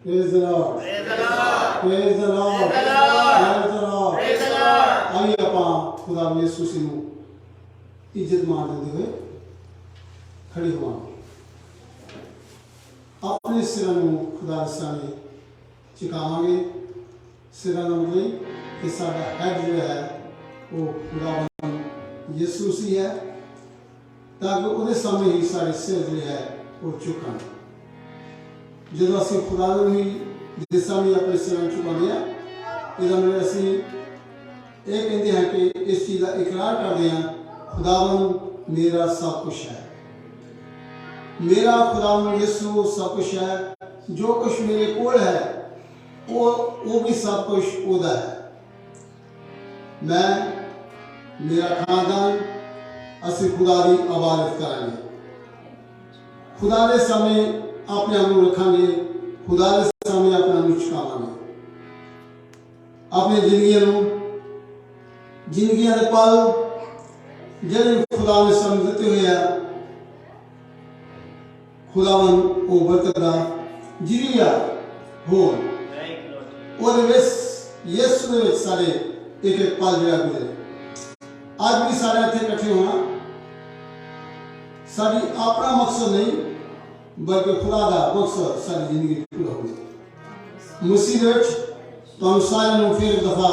Praise the Lord. Praise the Lord. Praise the Lord. आइए ਆਪਾਂ खुदा यीशु मसीह ਨੂੰ ਇੱਜ਼ਤ ਮਾਣ ਦਿੰਦੇ ਹੋਏ ਖੜੇ ਹੋਵਾਂਗੇ। ਆਪਣੇ ਸਿਰਾਂ ਨੂੰ खुदा ਦੇ ਸਾਹਮਣੇ ਝੁਕਾਵਾਂਗੇ। ਸਿਰਾਂ ਨੂੰ ਲਈ ਕਿ ਸਾਡਾ ਹੈਡ ਜੋ ਹੈ ਉਹ खुदा ਯीशु मसीह है, ताकि ਉਹਦੇ ਸਾਹਮਣੇ ਹੀ ਸਾਡੇ ਸਿਰ ਜਿਹੜੇ ਹੈ ਉਹ ਝੁਕਣ। ਜਦੋਂ ਅਸੀਂ खुदा ਨੂੰ ਹੀ ਦੇ ਸਾਹਮਣੇ ਆਪਣੇ ਸਿਰਾਂ ਨੂੰ ਝੁਕਾਉਂਦੇ ਹਾਂ, ਇਹਦਾ ਮਤਲਬ ਅਸੀਂ ਇਹ ਕਹਿੰਦੇ ਹਾਂ ਕਿ ਇਸ ਚੀਜ਼ ਦਾ ਇਕਰਾਰ ਕਰਦੇ ਹਾਂ, खुदावन मेरा सब कुछ है, मेरा खुदावन यीशु सब कुछ है, जो कुछ मेरे कोल है वो भी सब कुछ ओदा है। मैं मेरा खानदान असी खुदा की इबादत करांगे, खुदा के सामने अपने आप को रखांगे, खुदा के सामने अपने आप को झुकावांगे। अपनी जिंदगी के पल जिन्हें खुदा ने समझ दिते हुए है, खुदावन वो बरकत जिरिया हो यीशु दे विच सारे एक एक पल जो गुजरे। आज भी सारे इत्थे इकट्ठे होना साडी अपना मकसद नहीं, बल्कि खुदा दा मकसद सारी जिंदगी पूरा हो। मसीह दे विच तुहानू सारिआं नूं फिर एक दफा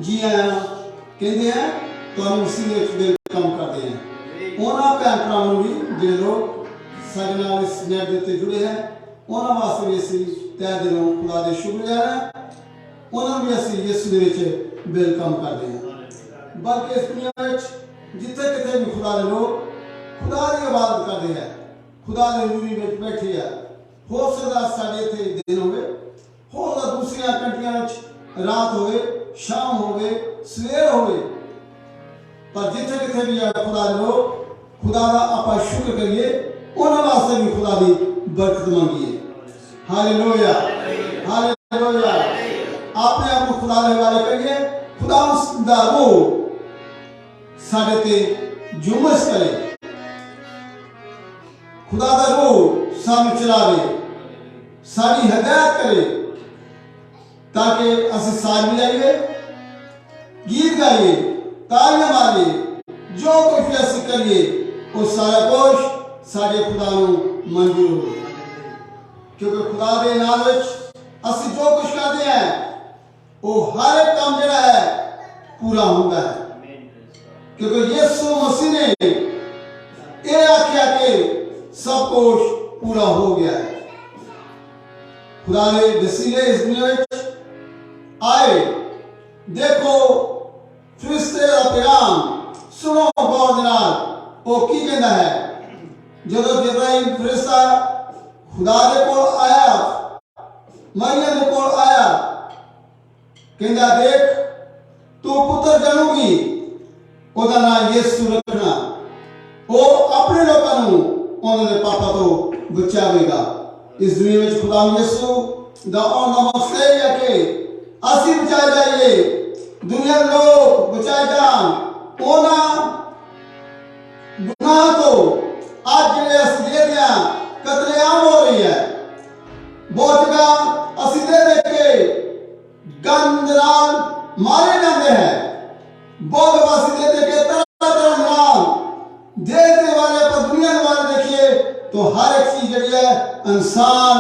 जी आया कहंदे हैं, तुहानू मसीह दे विच काम करते हैं। उन्होंने भैन भरावां भी जो लोग सारे नाल इस नेट के जुड़े हैं, उन्होंने वास्ते भी असीं तहे दिलों खुदा दे शुक्रगुजार हैं। उन्होंने भी असीं यीशु दे विच वेलकम करते हैं। बल्कि इस दुनिया में जिथे किते भी खुदा दे लोग खुदा की इबादत करते हैं, खुदा दे रूह में बैठे हैं। हो सकता साडे इत्थे दिन होवे, हो सकता दूसरी कंट्रियां में रात होवे, शाम होवे, सवेर होवे, पर जिथे किथे भी खुदा लोग खुदा का आप शुक्र करिए, उन्होंने वास्ते भी खुदा की बरकत मांगिए। Hallelujah hallelujah. अपने आप को खुदा के हवाले करिए, खुदा दा रूह साडे ते जुमस करे, खुदा दा रूह सानू चलावे, साडी हिदायत करे, ताकि असीं साज बजाइए, गीत गाइए, तालियां मारिए, जो कुछ भी असीं करिए वो सारा कुछ साडे खुदा नूं मंजूर हो। क्योंकि खुदा दे नाम विच असीं जो कुछ करते हैं वो हर एक काम जिहड़ा है पूरा होंदा है। क्योंकि यीशु मसीह ने ये आख्या कि सब कुछ पूरा हो गया है। खुदा ने वसीले इस दुनिया विच आए। देखो फरिश्ते दा पैगाम सुनो गौर दे नाल, वो की कहता है। जदों जिब्राइल फरिश्ता खुदा दे कोल आया, मरियम दे कोल आया, कहता देख तू पुत्र जन्मगी, ओदा नाम यीशु रखना, वो अपने लोगों नूं उन्होंने पापा तो बचावेगा। इस दुनिया में खुदा यीशु दा आउण दा मकसद है कि असीं बचाए जाइए, दुनिया के लोग बचाए जान उन्हां गुनाह तो। आज जिहड़े असीं देखदे हां कतलेआम हो रही है, बहुत जगह असीं देख के गंद नाल मारे जाते हैं, बहुत असीं देख के तरह तरह नाल देखने वाले पर दुनिया के वाले देखिए तो हर एक चीज जिहड़ी है इंसान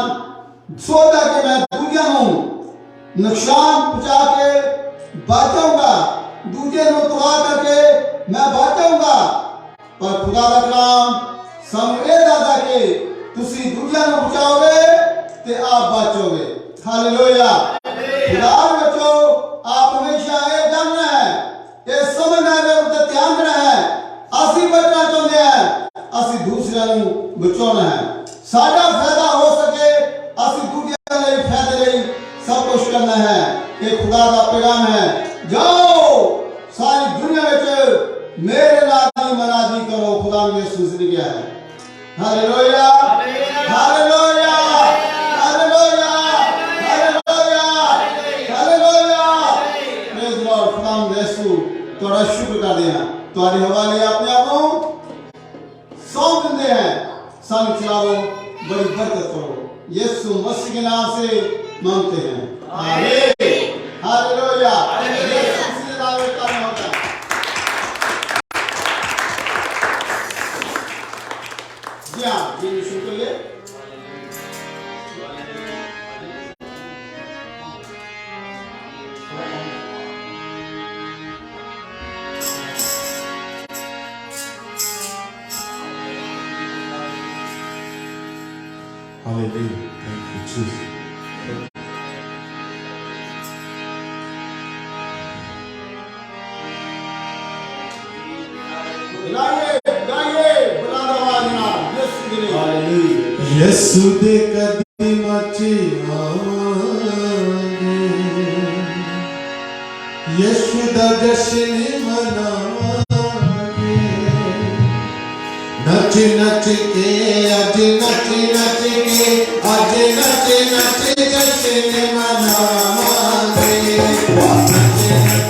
सोचता कि मैं दुनिया नूं नुकसान पहुंचा के बचाऊंगा, दूजे को तबाह करके मैं बचाऊंगा। पर खुदा का कलाम सानू ये दसदा कि तुसी दूजियां को बचाओगे ते आप बचोगे। हालेलुया। खुदा बचो आप हमेशा ये जानना है, ये समझना है, उस ध्यान देना है। असीं बचना चाहते हैं, असीं दूसरों को बचाना है। साडा फायदा हो सके, असीं दूजियां लई फायदे लई सब कुछ करना है। ये खुदा का पैगाम है। जाओ सारी दुनिया में मेरे नाम की मनादी करो, खुदा ने यीशु ने किया है। Hallelujah hallelujah hallelujah hallelujah hallelujah. Praise Lord. खुदा ने यीशु तोड़ा शुक्र करते हैं, तुम्हारे हवाले अपने आप को सौंप देते हैं। सानू चलाओ, बड़ी बरकत करो। यीशु मसीह के नाम से मांगते हैं। आमीन। हालेलुया। हालेलुया। यीशु के नाम में काम होगा। जी हाँ, जी शुरू करिए। Hallelujah. Thank you, Jesus. गाइए, गाइए, बुलंद आवाज में यीशु के लिए। हालेलुया। यीशु दे कदमां च आवांगे, यीशु दा जश्न मनावांगे, नच नच के अज नच नच के अज नच नच जश्न मनावांगे, नच नच के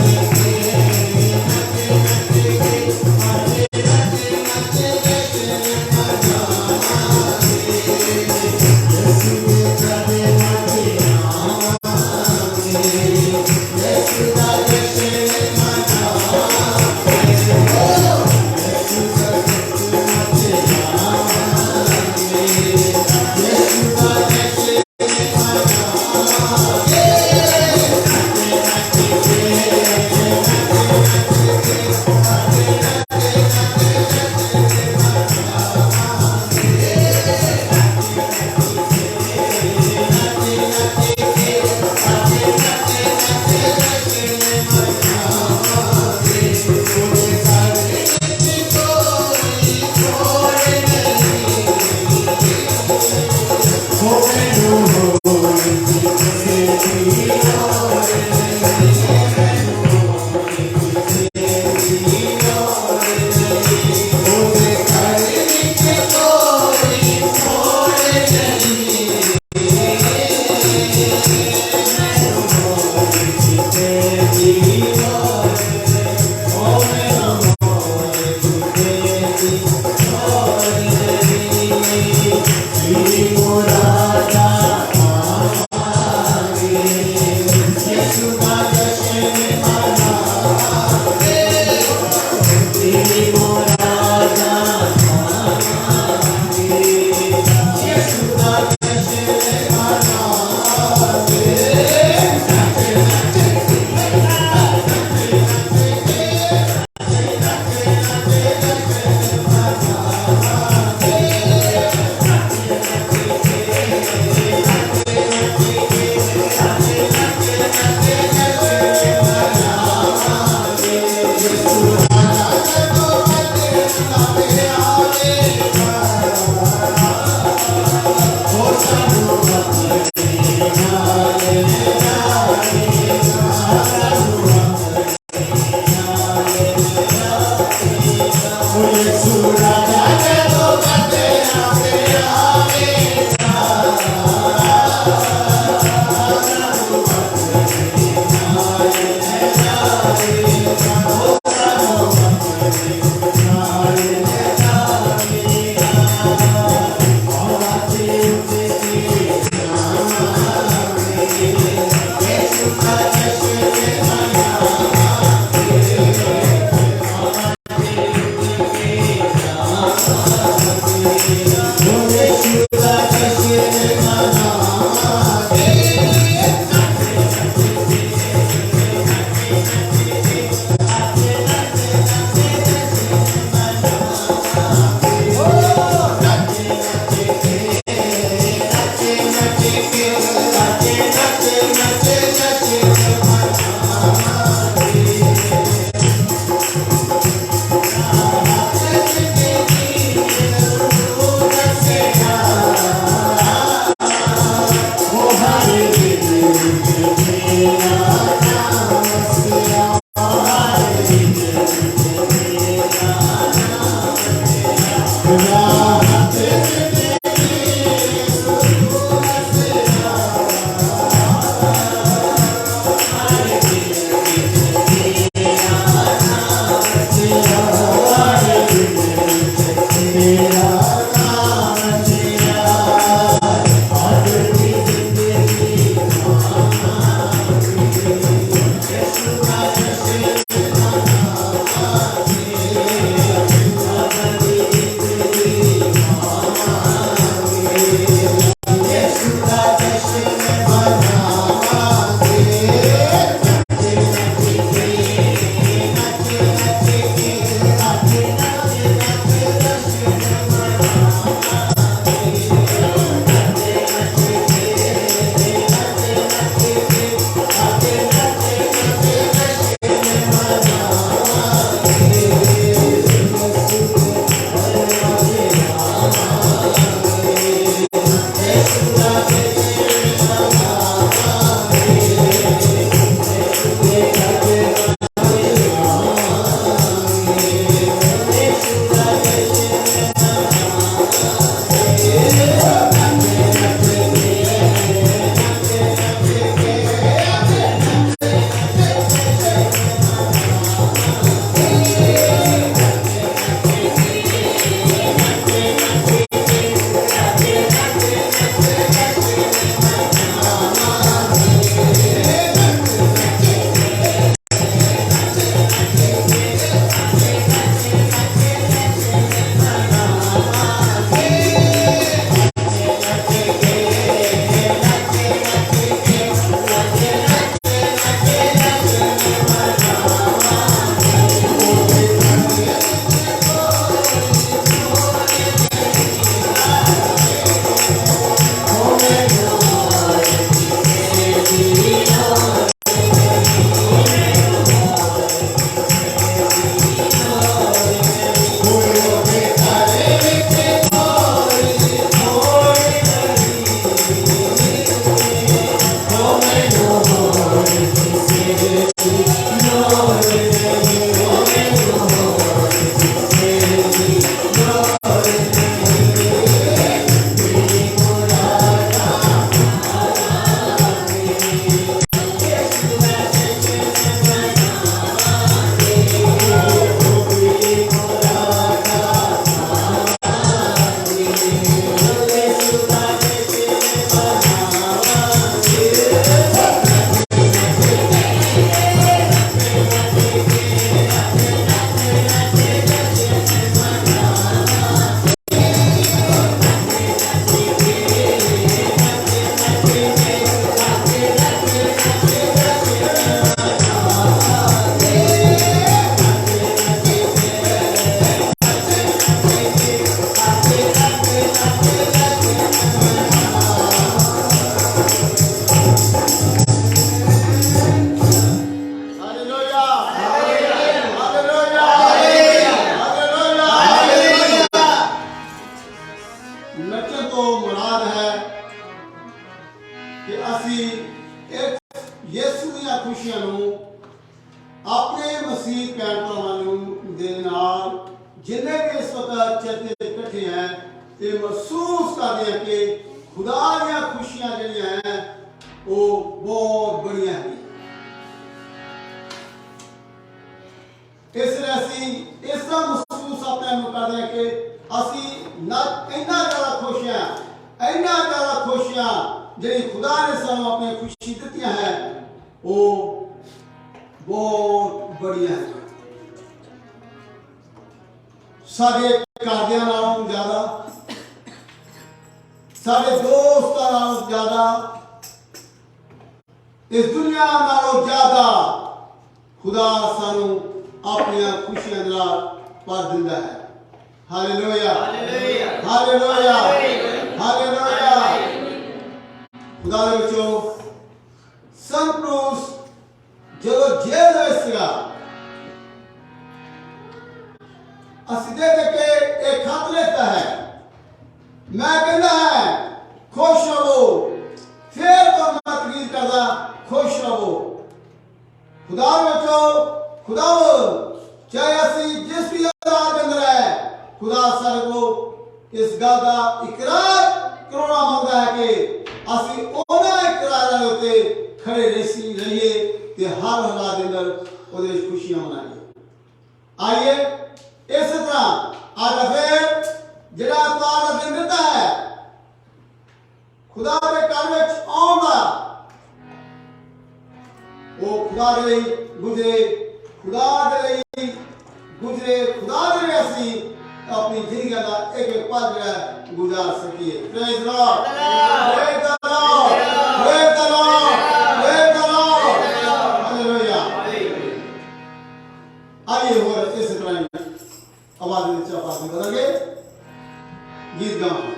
नचन तो मुराद है कि असी एक यीशु दी खुशियां नूं अपने मसीह भैन भरावां दे नाल जिन्ने भी इस वक्त चर्च इकट्ठे हैं ये महसूस करते हैं कि खुदा दी खुशियां जिहड़ियां हैं वो बहुत बढ़िया हैं। इसलिए असी इस तरह महसूस अपने आप करते हैं कि असी इन्ना ज़्यादा खुश हैं जी खुदा ने सानू अपनी खुशी दी है वो बहुत बढ़िया है। साडे घरदियां नालों ज़्यादा साडे दोस्तां नालों ज़्यादा इस दुनिया नालों ज़्यादा खुदा सानू अपनी खुशियां नाल भर दिंदा है। Hallelujah hallelujah hallelujah. खुदा दे विचों संतोष जो जेल दे सीगा असीं दे के एक खत लिखता है मैं कहता है खुश रहो फिर तो मैं तकरीर करदा खुश रहो। खुदा विचों खुदा चाहे असी जिस भी हालात के अंदर है खुदा सारे को इस गल का इकरार करना मांगता है कि असी उन्होंने इकरार उत्ते खड़े रहिए ते हर हालात के अंदर उहदे खुशियां मनाइए। आइए इस तरह आज फिर जिहड़ा इतवार का दिन दिता है खुदा के घर में आउण दा वो खुदा दे लई गुजरे खुदा दे लई गुजरे खुदा दे लई असी अपनी जिंदगी का एक एक पल जो गुजार सकिए। Praise the Lord praise the Lord praise the Lord praise the Lord hallelujah. आइए और इस तरह आवाज में चपास करेंगे गीत गाएं।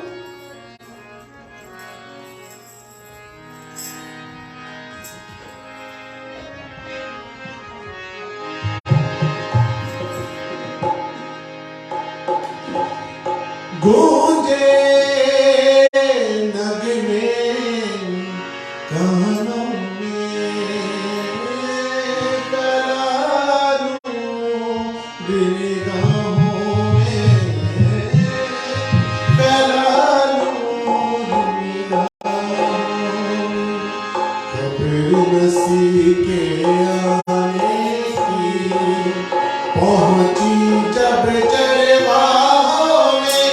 गूंजे नगमे कानों में करारूं निगाहों में करारूं निगाहों में कब्र मसीह के आने की पहुंची जब चरवाहों में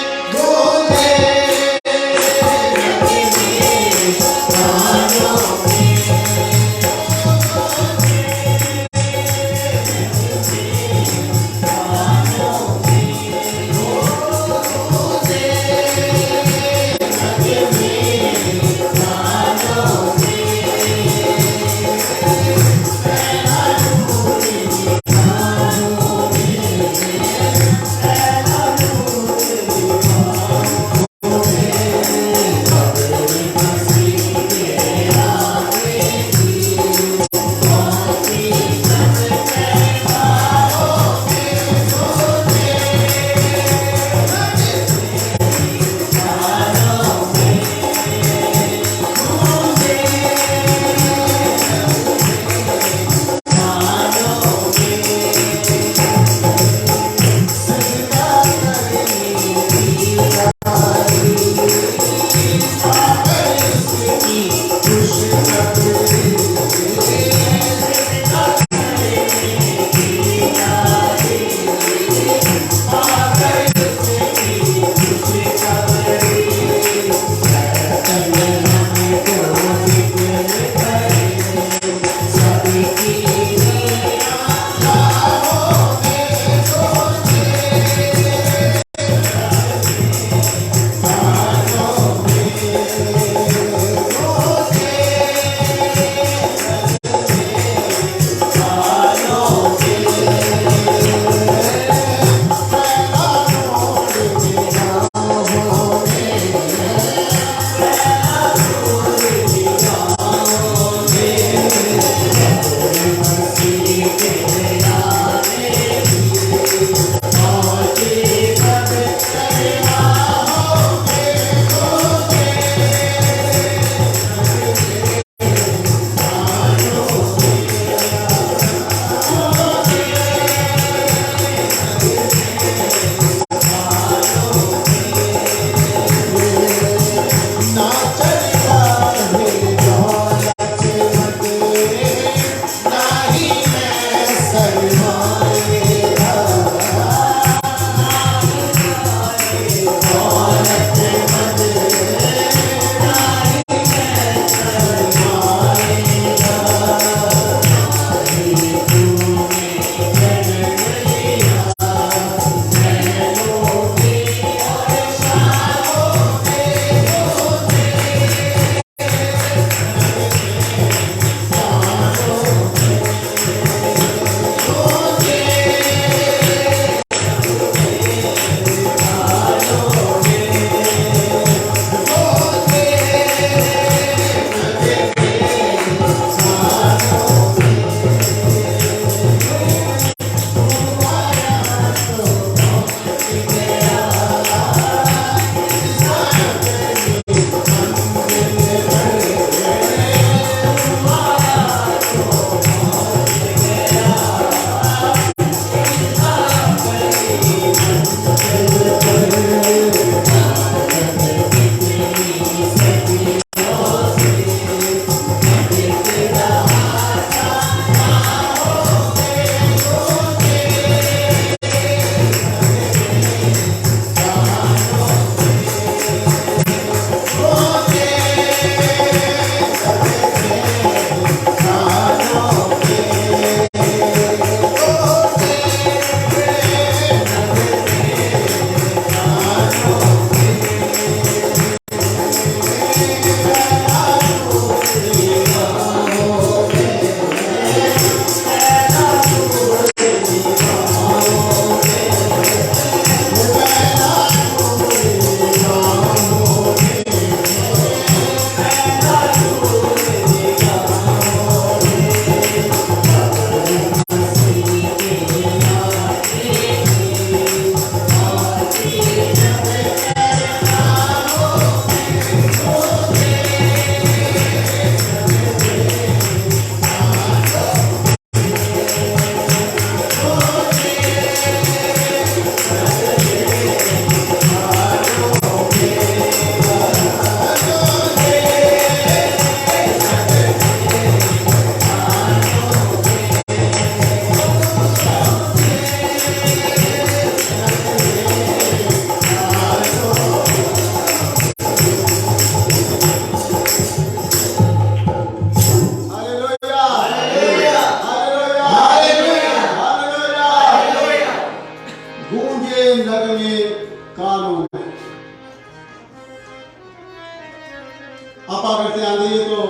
आप अगर ध्यान दिए तो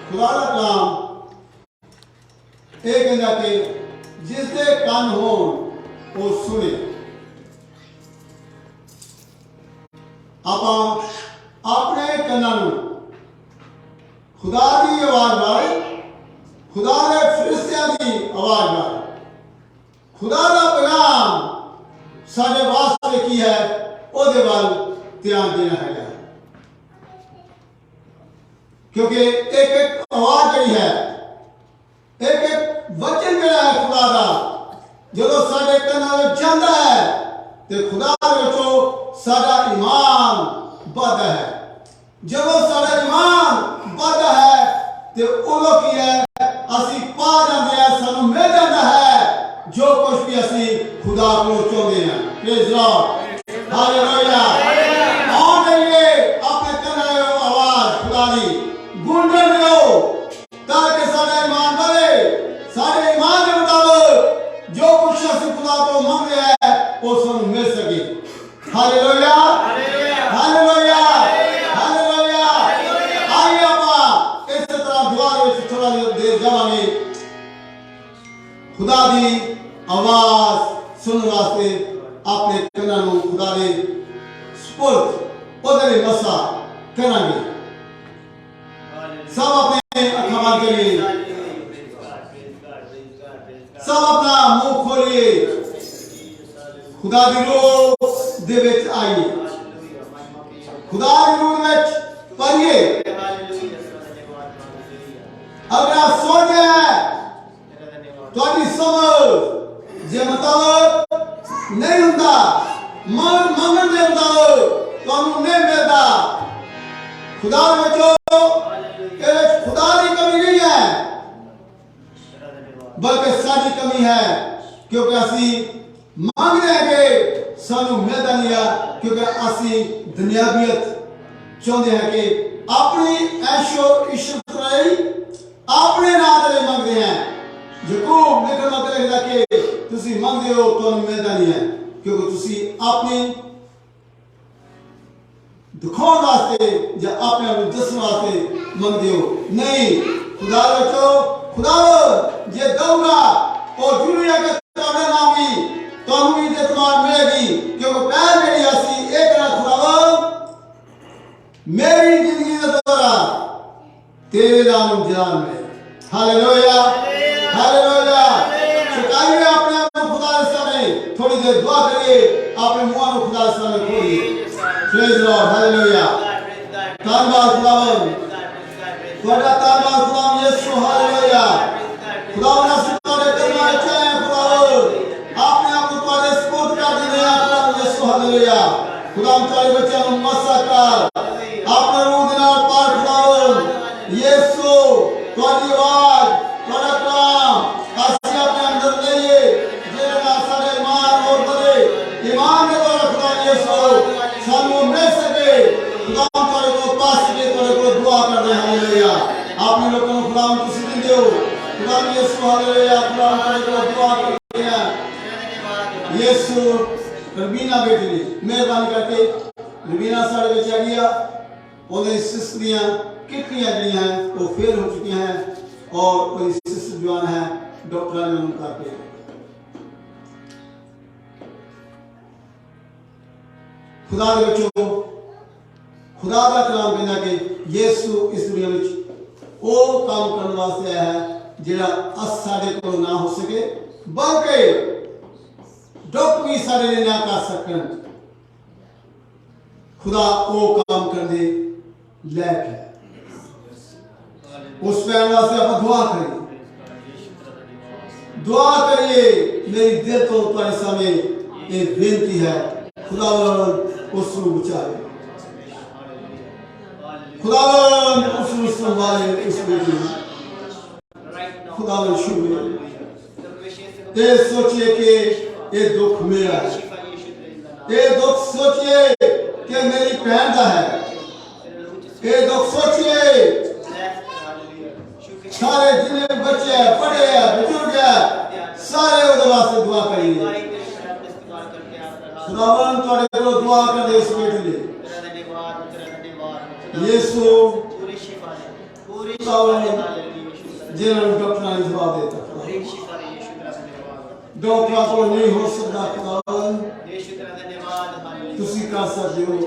खुदा का कलाम ਇਹ ਕਹਿੰਦਾ ਕਿ ਜਿਸ ਦੇ ਕੰਨ ਹੋਣ ਉਹ ਸੁਣੇ। ਆਪਾਂ ਆਪਣੇ ਕੰਨਾਂ ਨੂੰ खुदा की आवाज नाल, खुदा के फरिश्तियां की आवाज नाल, खुदा का पैगाम साडे वास्ते की है ओदे वाल ध्यान देना है। क्योंकि एक एक आवाज जी है, एक एक वचन जड़ा है खुदा का जो साडे कन्नां विच जांदा है ते खुदा विचों साडा ईमान बढ़दा है। जब साडा ईमान बढ़ता है तो उदों की है असी पा जाते हैं, सानू मिल जाता है जो कुछ भी असी खुदा को चाहते हैं। Praise Lord, hallelujah. और ये अपने कन्नां दी आवाज खुदा दी गूंजण दिओ ताकि साडा ईमान बढ़े, साडे ईमान के मुताबिक जो कुछ असी खुदा को मंगते हैं वो सानू मिल सके। Hallelujah, hallelujah, hallelujah. आइए अपा इस तरह दुआ में थोड़ा देर जावांगे खुदा दी आवाज सुनने वास्ते अपने कन्नां नूं खुदा दे सुपुर्द ओदे मसा करांगे। सब अपने अखां बंद करिए, सब अपना मुंह खोलिए, खुदा दी रूह दे विच आइए, खुदा दी रूह विच पढ़िए। अगर आप सोचते हैं तो समझ जे मुताबिक नहीं होता, मंगन के मुताबिक तो नहीं मिलता। खुदा बचो, खुदा की कमी नहीं है बल्कि साडी कमी है, क्योंकि असी मांगते हैं कि सानू मिलता नहीं है, क्योंकि असी दुनियावियत चाहते हैं कि अपनी ऐशो इश्क रही अपने नाम से मंगते हैं। यकूब लिखण मत लिखदा कि तुसी मंगदे हो तो मिलता नहीं है, क्योंकि तुसी अपनी दिखाने वास्ते या अपने आप दसने वास्ते मंगदे हो। नहीं, खुदा बचो, खुदा जे दूंगा और जरूरी है कि तुम्हारे नाम भी तुहानू भी इज्जत मिलेगी, क्योंकि पहल मेरी असी एक ना खुदा मेरी जिंदगी का दौरा तेरे नाम जान में। Hallelujah, hallelujah. चुकाइए अपने आप को खुदा के सामने, थोड़ी देर दुआ करिए, अपने मुंह को खुदा के सामने खोलिए। Praise Lord, hallelujah. धन्यवाद खुदावन, ਤੁਹਾਡਾ ਧੰਨਵਾद खुदावन यीशु, हालेलुया। खुदावन ਅਸੀਂ ਤੁਹਾਡੇ ਕਰਮਾਂ ਵਿੱਚ ਆਏ ਹਾਂ खुदावन, अपने आप को ਤੁਹਾਡੇ ਸਪੁਰਦ कर देते हैं खुदावन यीशु, हालेलुया। खुदावन ਤੁਹਾਡੇ ਬੱਚਿਆਂ ਨੂੰ ਮਸਾ कर, अपने रूह दे नाल पार खुदावन यीशु। ਤੁਹਾਡੀ आवाज, ਤੁਹਾਡਾ कलाम ਅਸੀਂ अपने अंदर लईए, ਜਿਹਦੇ ਨਾਲ ਸਾਡਾ ईमान और बढ़े, ईमान के द्वारा खुदावन यीशु ਸਾਨੂੰ मिल सके। खुदावन ਤੁਹਾਡੇ को पास के ਤੁਹਾਡੇ को दुआ करते हैं, हालेलुया। आपने लोगों को खुदावन तुसी दिंदे हो खुदावन यीशु, हालेलुया। खुदावन ਤੁਹਾਡੇ को दुआ करते हैं यीशु। रबीना बेटी ने मेहरबानी करके रबीना साढ़े विच आ गया, ਉਹਦੇ ਸਿਸ ਦੀਆਂ किडनियां ਜਿਹੜੀਆਂ हैं वो फेल हो चुकी हैं और कोई सिस जवान है, डॉक्टर ने उनको करके खुदा दे बच्चों, खुदा का कलाम कहना कि यीशु इस दुनिया में वो काम करने वास्ते आया है जेड़ा साडे को ना हो सके, बल्कि डॉक्टर भी साडे लिए ना कर सकन। खुदा वो काम करने लायक है। उस पैर वास्ते आप दुआ करिए, दुआ करिए। मेरी दिल तो तुम्हारे सामने एक बेनती है, खुदावन उसको बचाए, खुदावन उसको संभाले, उसको खुदावन शुक्रिया। ये सोचिए कि ये दुख मेरा है, ये दुख सोचिए कि मेरी बहन का है, ये दुख सोचिए सारे जितने बच्चे हैं, बड़े हैं, बुजुर्ग हैं, सारे उनके वास्ते दुआ करेंगे। खुदावन तुम्हारे को दुआ कर दे इस बेटे लिए यीशु जिन्होंने डॉक्टर ने जवाब देता डॉक्टर को नहीं हो सकता खुदावन तुसी कर सकते हो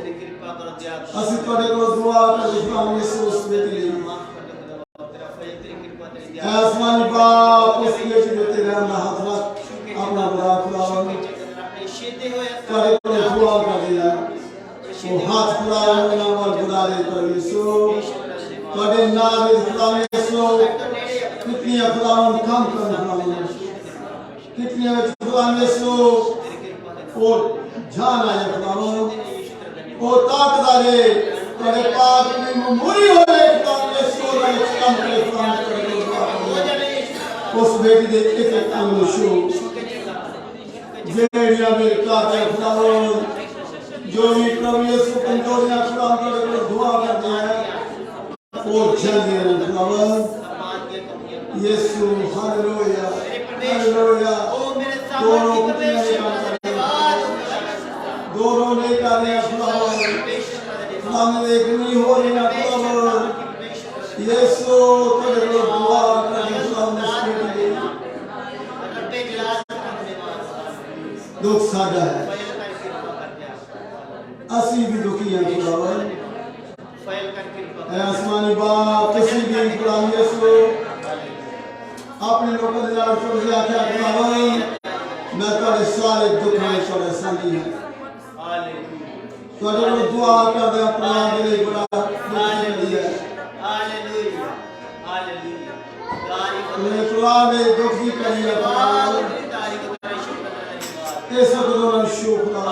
ਅਸੀਂ ਤੁਹਾਡੇ ਕੋਲ ਦੁਆ ਕਰਦੇ ਹਾਂ ਯਿਸੂ ਉਸ ਦੇ ਲਈ आसमानी बाप उस बेच जो तेरे अंदर हाथ रख अपना बड़ा खुदावन ਤੁਹਾਡੇ ਕੋਲ ਦੁਆ ਕਰਦੇ ਹਾਂ ਉਹ ਹੱਥ ਖੁਦਾवन ਨਾਲ ਬੁਲਾ ਲੈ ਕਰ ਯਿਸੂ ਤੁਹਾਡੇ ਨਾਮ ਵਿੱਚ ਖੁਦਾवन ਯਿਸੂ कितनी खुदावन काम करना खुदावन कितनी खुदावन यीशु और जान आया खुदावन और ताकत आए तेरे पाक में मेमोरी हो रहे खुदावन यीशु का काम करे खुदावन उस बेटी दे एक अंग शो जेड़िया मेरे का खुदावन जो भी प्रभु यीशु कमजोरियां खुदावन करे दुआ करते हैं और जल्दी खुदावन यीशु हालेलुया हालेलुया दोनों ने करे खुदावन एक नहीं हो रही ना खुदावन यीशु तेरे को दुआ करने खुदावन दुख साझा है असी भी दुखी हैं खुदावन आसमानी बाप किसी भी खुदावन यीशु अपने लोगों ने जान कर दिया क्या खुदावन मैं तेरे सारे दुख में छोड़े संगी है तेरे को दुआ कर दे अपना दिल बड़ा हालेलुया हालेलुया हालेलुया तेरे खुदा ने दुख की करी है खुदावन ऐसा खुदावन शुक्र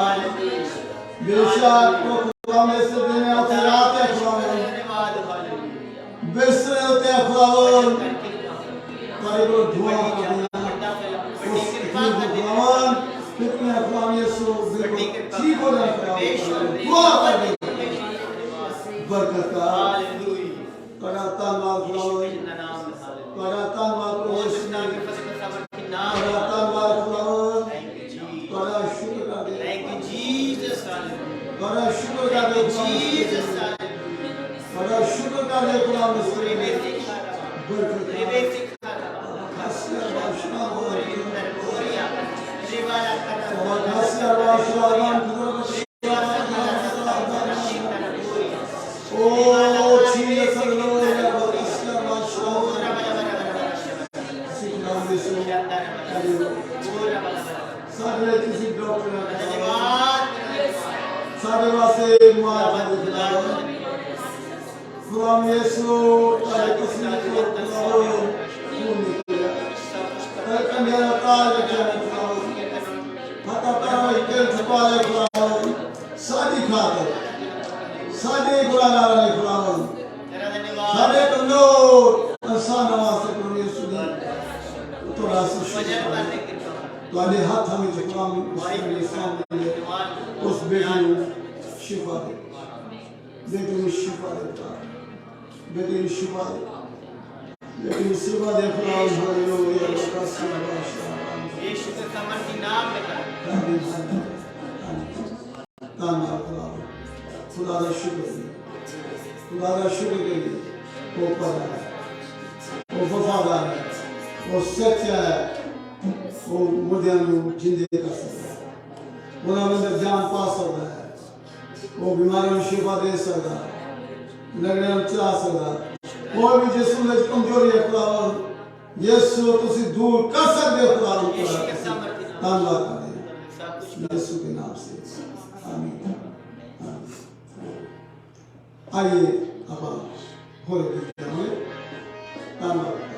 बेशक को खुदा में से देने आते रात है खुदावन बिस्तर होते हैं खुदावन तेरे को दुआ कर खुदावन कितने खुदावन यीशु बिल्कुल ठीक हो जाए दुआ कर दे बरकत का हालेलुया तेरा धन्यवाद खुदावन तेरा धन्यवाद प्रभु यीशु तेरा धन्यवाद खुदावन तेरा शुक्र कर दे थैंक यू जीसस तेरा शुक्र कर दे जीसस तेरा शुक्र कर दे खुदावन बरकत उस बेटी को शिफा दे बेटी को शिफा दे बेटी को शिफा दे बेटी को शिफा दे खुदावन हालेलुया यीशु के समर्थी नाम में धन्यवाद खुदावन खुदा का शुक्र के लिए वो पता है वो वफादार है वो सच्चा है वो मुर्दे को जिंदे कर सकता है वो अंदर जान पा सकता है वो बीमारों को शिफा दे सकता है नगरों में चला सकता है कोई भी जिसम में कमजोरी है खुदावन यीशु तुसी दूर कर सकते हो खुदावन धन्यवाद करते हैं यीशु के नाम से आमीन आइए अब हो रहे हैं धन्यवाद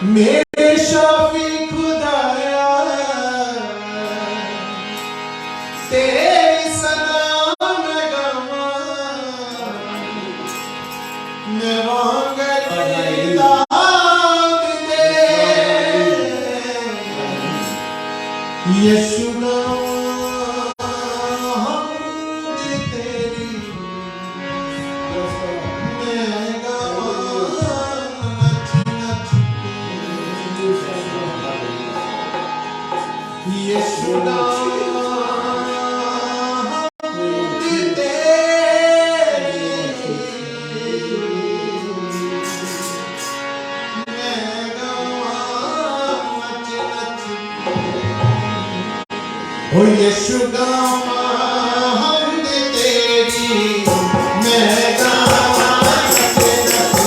मेरे शाफी खुदा यीशु गावा हमद तेरी, मैं गावा नच नच के। यीशु गावा हमद तेरी, मैं गावा नच नच के। ओ यीशु गावा हमद तेरी, मैं गावा नच नच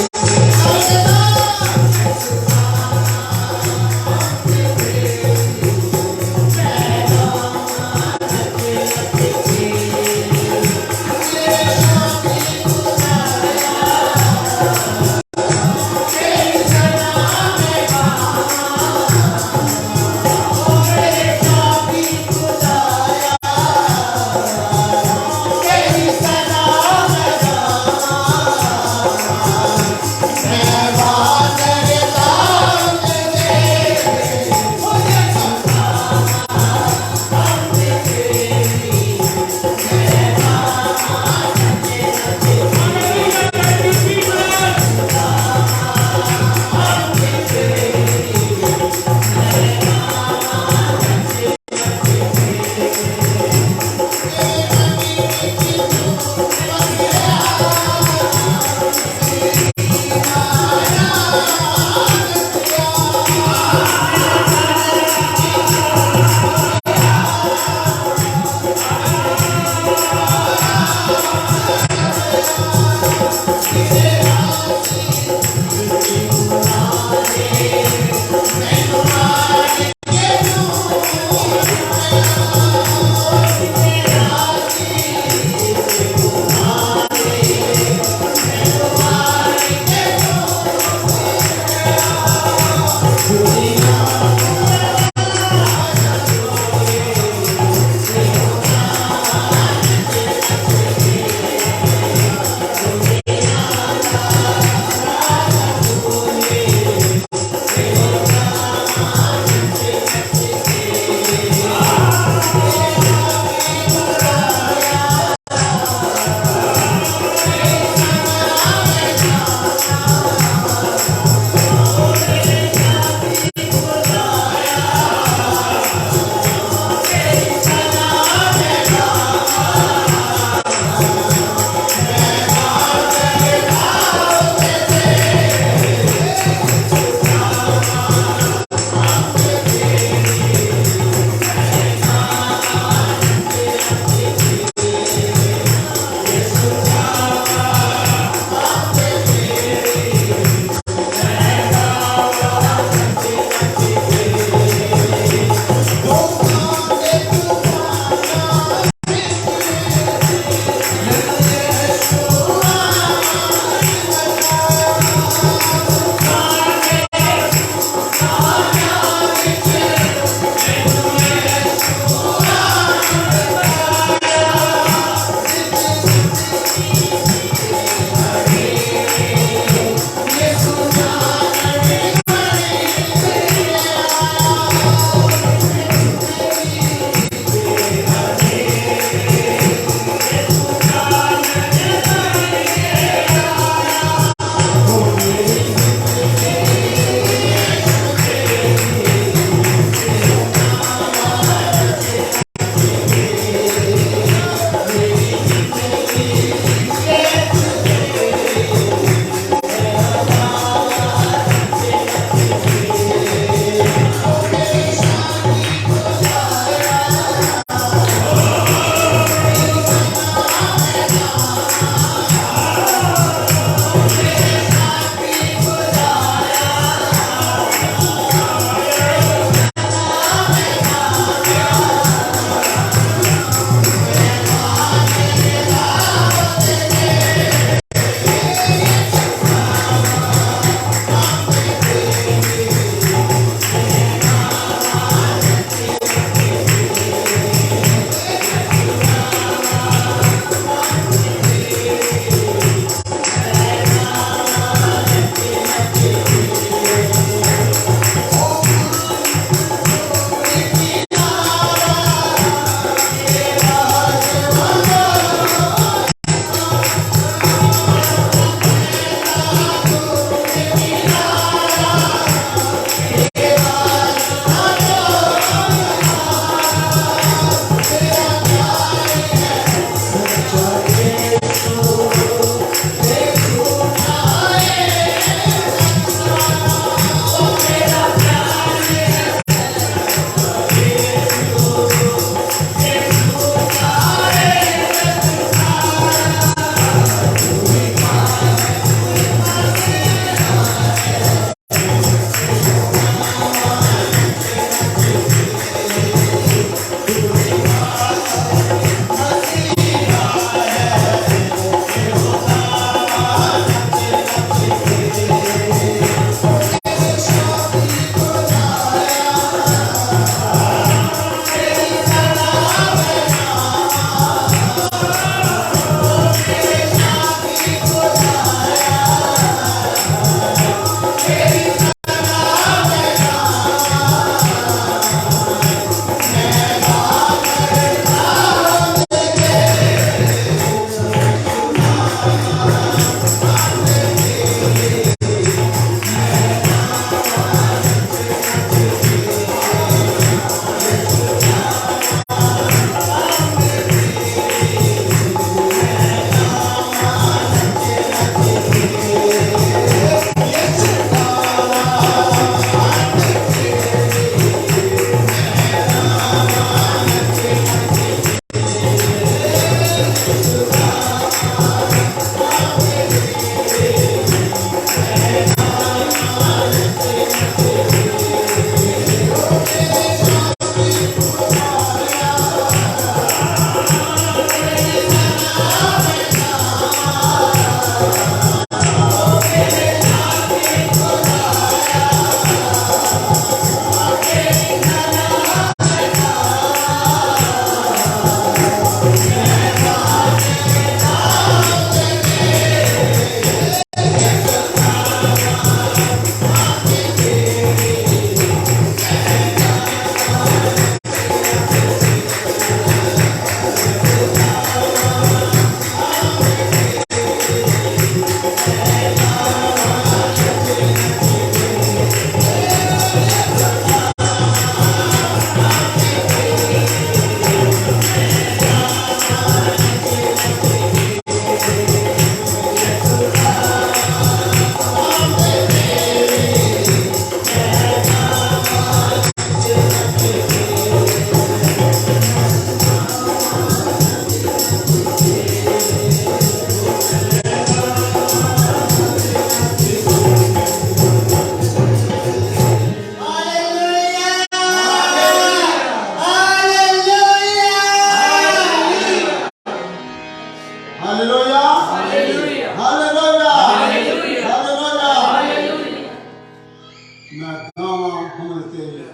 हम तेरे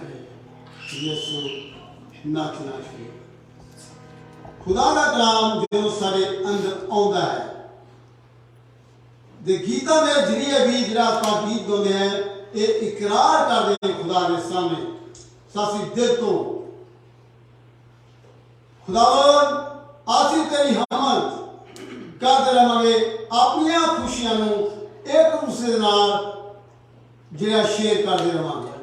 यीशु नाच नाच के खुदा का कलाम जो सारे अंदर आउंदा है दे गीतां दे जरिए भी जिहड़ा आपां गीत गाउंदे हैं ये इकरार करदे हैं खुदा के सामने सासी दिल तो खुदावन आसी तेरी हमद करते रहांगे अपनी खुशियां एक दूसरे दे नाल जिहड़ा शेयर करते रहांगे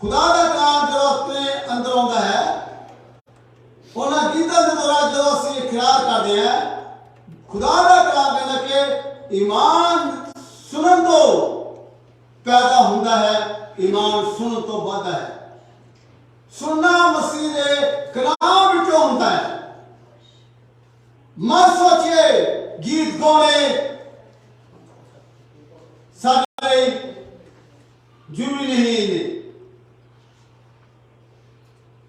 खुदा का कलाम जो अपने अंदर आउंदा है उन्हां गीतां दे दौरान जो असीं इकरार करते हैं खुदा का कलाम कहता कि ईमान सुनन तो पैदा होता है ईमान सुनन तो बढ़ता है सुनना मसीह के कलाम विचों होता है मत सोचिए गीत गाने सारे जरूरी नहीं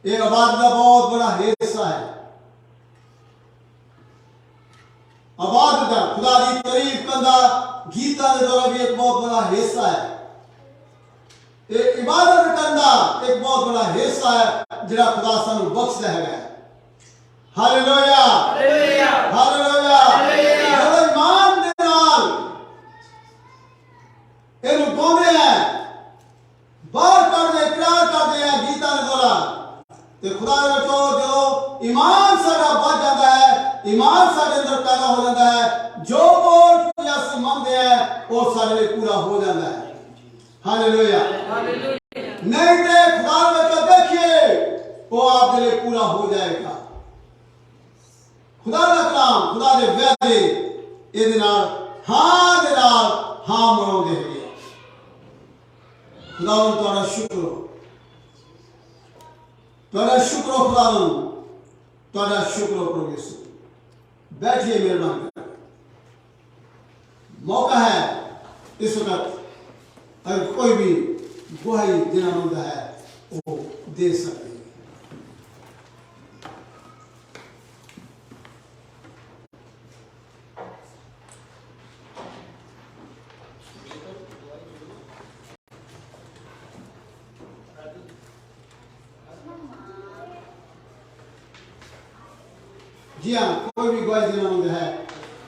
ये आवाज का बहुत बड़ा हिस्सा है आवाज का खुदा की तारीफ करना गीता के द्वारा भी एक बहुत बड़ा हिस्सा है ये इबादत करना एक बहुत बड़ा हिस्सा है जिहड़ा खुदा सानू बख्शदा है हालेलुया हालेलुया हालेलुया हालेलुया ईमान दे नाल इहनू गाउंदे हैं बाहर करदे इकरार करदे हैं गीता के द्वारा ते खुदा दे विचों जो ईमान साडा बढ़ जाता है ईमान साडे अंदर पैदा हो जाता है जो बोल असीं मंगदे हैं वो साडे लिए पूरा हो जाता है हालेलुया नहीं तो खुदा में देखिए वो आपके लिए पूरा हो जाएगा खुदा का कलाम खुदा के वादे ये हाँ मनाते हैं खुदा तुहाडा शुक्र हो तुहाडा शुक्र हो खुदा तुहाडा शुक्र हो प्रभु यीशु बैठिए मेहरबानी कर मौका है इस वक्त अगर कोई भी गुहाई देना होता है वो दे सकते हैं जी हाँ कोई भी गुहाई देना होता है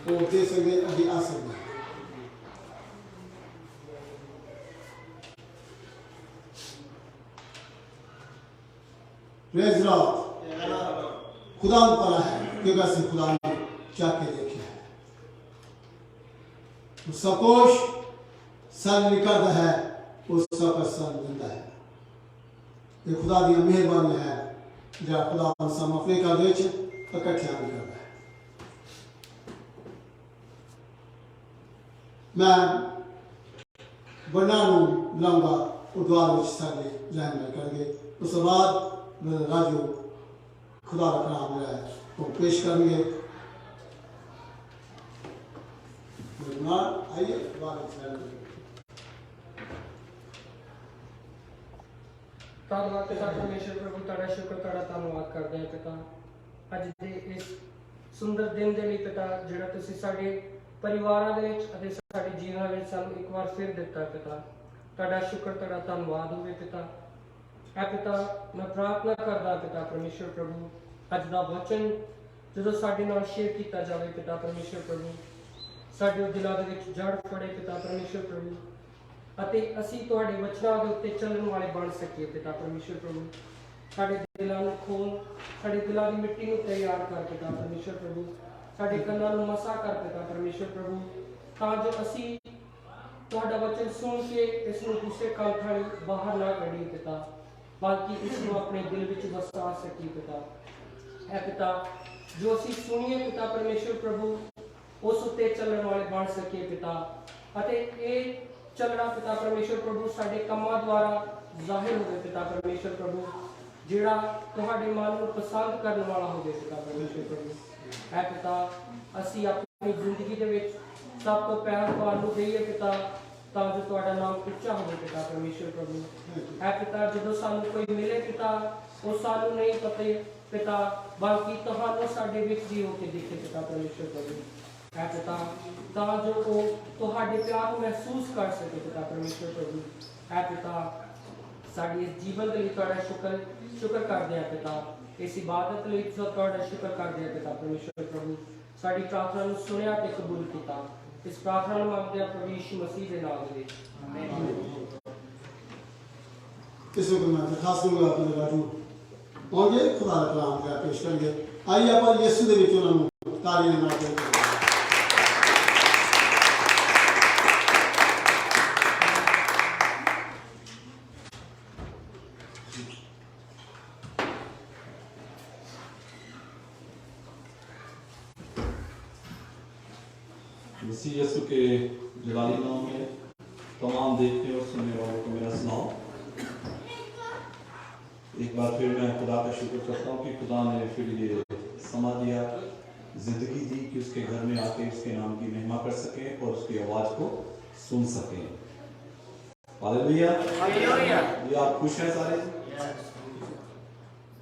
वो दे सकते अभी आ सकते हैं प्रेज लॉर्ड खुदा पड़ा है क्योंकि असं खुदा ने चाके देखे है तो सकोश सन निकलता है उस सब सन मिलता है ये खुदा दी मेहरबानी है जो खुदा सम अफ्रीका दे इकट्ठियां करता है मैं बन्ना लाऊंगा उद्वार सारे रहनुमाई करेंगे उस बाद राजू खुदा का कलाम है वो पेश करेंगे आइए ਧੰਨਵਾਦ ਪਿਤਾ ਪਰਮੇਸ਼ਰ ਪ੍ਰਭੂ ਤੁਹਾਡਾ ਸ਼ੁਕਰ ਤੁਹਾਡਾ ਧੰਨਵਾਦ ਕਰਦੇ ਹਾਂ ਪਿਤਾ ਅੱਜ ਦੇ ਇਸ ਸੁੰਦਰ ਦਿਨ ਦੇ ਲਈ ਪਿਤਾ ਜਿਹੜਾ ਤੁਸੀਂ ਸਾਡੇ ਪਰਿਵਾਰਾਂ ਦੇ ਵਿੱਚ ਅਤੇ ਸਾਡੇ ਜੀਵਨਾਂ ਵਿੱਚ ਸਾਨੂੰ ਇੱਕ ਵਾਰ ਫਿਰ ਦਿੱਤਾ ਪਿਤਾ ਤੁਹਾਡਾ ਸ਼ੁਕਰ ਤੁਹਾਡਾ ਧੰਨਵਾਦ ਹੋਵੇ ਪਿਤਾ ਐ ਪਿਤਾ ਮੈਂ ਪ੍ਰਾਰਥਨਾ ਕਰਦਾ ਪਿਤਾ ਪਰਮੇਸ਼ਰ ਪ੍ਰਭੂ ਅੱਜ ਦਾ ਵਚਨ ਜਦੋਂ ਸਾਡੇ ਨਾਲ ਸ਼ੇਅਰ ਕੀਤਾ ਜਾਵੇ ਪਿਤਾ ਪਰਮੇਸ਼ਰ ਪ੍ਰਭੂ ਸਾਡੇ ਦਿਲਾਂ ਦੇ ਵਿੱਚ ਜੜ ਫੜੇ ਪਿਤਾ ਪਰਮੇਸ਼ਰ ਪ੍ਰਭੂ ਅਤੇ ਅਸੀਂ ਤੁਹਾਡੇ ਵਚਨਾਂ ਦੇ ਉੱਤੇ ਚੱਲਣ ਵਾਲੇ ਬਣ ਸਕੀਏ ਪਿਤਾ ਪਰਮੇਸ਼ਰ ਪ੍ਰਭੂ ਸਾਡੇ ਦਿਲਾਂ ਨੂੰ ਖੋਲ ਸਾਡੇ ਦਿਲਾਂ ਦੀ ਮਿੱਟੀ ਨੂੰ ਤਿਆਰ ਕਰ ਪਿਤਾ ਪਰਮੇਸ਼ਰ ਪ੍ਰਭੂ ਸਾਡੇ ਕੰਨਾਂ ਨੂੰ ਮਸਾ ਕਰ ਪਿਤਾ ਪਰਮੇਸ਼ਰ ਪ੍ਰਭੂ ਤਾਂ ਜੋ ਅਸੀਂ ਤੁਹਾਡਾ ਵਚਨ ਸੁਣ ਕੇ ਇਸ ਨੂੰ ਕਿਸੇ ਕੰਠਾਂ ਬਾਹਰ ਨਾ ਕੱਢੀਏ ਪਿਤਾ बल्कि इसको अपने दिल विच वसा सकी पिता है पिता जो असी सुनिए पिता परमेश्वर प्रभु उस उत्ते चलने वाले बन सके पिता अते ये चलना पिता परमेश्वर प्रभु साडे कामां द्वारा जाहिर होवे पिता परमेश्वर प्रभु जिहड़ा तुहाडे मन नूं पसंद करने वाला होवे पिता परमेश्वर प्रभु है पिता असी अपनी जिंदगी दे विच सब तो पहल तुहानूं देईए पिता ਤਾਂ ਜੋ ਤੁਹਾਡਾ ਨਾਮ ਉੱਚਾ ਹੋਵੇ ਪਿਤਾ ਪਰਮੇਸ਼ਰ ਪ੍ਰਭੂ ਹੈ ਪਿਤਾ ਜਦੋਂ ਸਾਨੂੰ ਕੋਈ ਮਿਲੇ ਪਿਤਾ ਉਹ ਸਾਨੂੰ ਨਹੀਂ ਪਤਾ ਪਿਤਾ ਬਲਕਿ ਤੁਹਾਨੂੰ ਸਾਡੇ ਵਿੱਚ ਜੀ ਹੋ ਕੇ ਦਿਖੇ ਪਿਤਾ ਪਰਮੇਸ਼ਰ ਪ੍ਰਭੂ ਹੈ ਪਿਤਾ ਤਾਂ ਜੋ ਉਹ ਤੁਹਾਡੇ ਪਿਆਰ ਨੂੰ ਮਹਿਸੂਸ ਕਰ ਸਕੇ ਪਿਤਾ ਪਰਮੇਸ਼ਰ ਪ੍ਰਭੂ ऐ पिता साड़ी इस जीवन के लिए तुहाडा शुक्र करते हैं पिता, इस इबादत लिए तुहाडा शुक्र करते हैं पिता परमेश्वर प्रभु, साड़ी प्रार्थना नूं सुनिया ते कबूल किया, इस प्रार्थना नूं मंगदे हां प्रभु यीशु मसीह दे नाम दे विच आमीन। इस वक्त मैं खास करूंगा अपने राजू आगे खुदा का कलाम का पेश करिए। आइए आप यीशु दे विच उन्होंने तालियां मार के मसीह यीशु के जलाली नाम में तमाम देखने और सुनने वालों को मेरा सलाम। एक बार फिर मैं खुदा का शुक्र करता हूँ कि खुदा ने फिर ये समा दिया, जिंदगी दी कि उसके घर में आके उसके नाम की महिमा कर सकें और उसकी आवाज़ को सुन सकें। हालेलुया। ये आप खुश हैं सारे?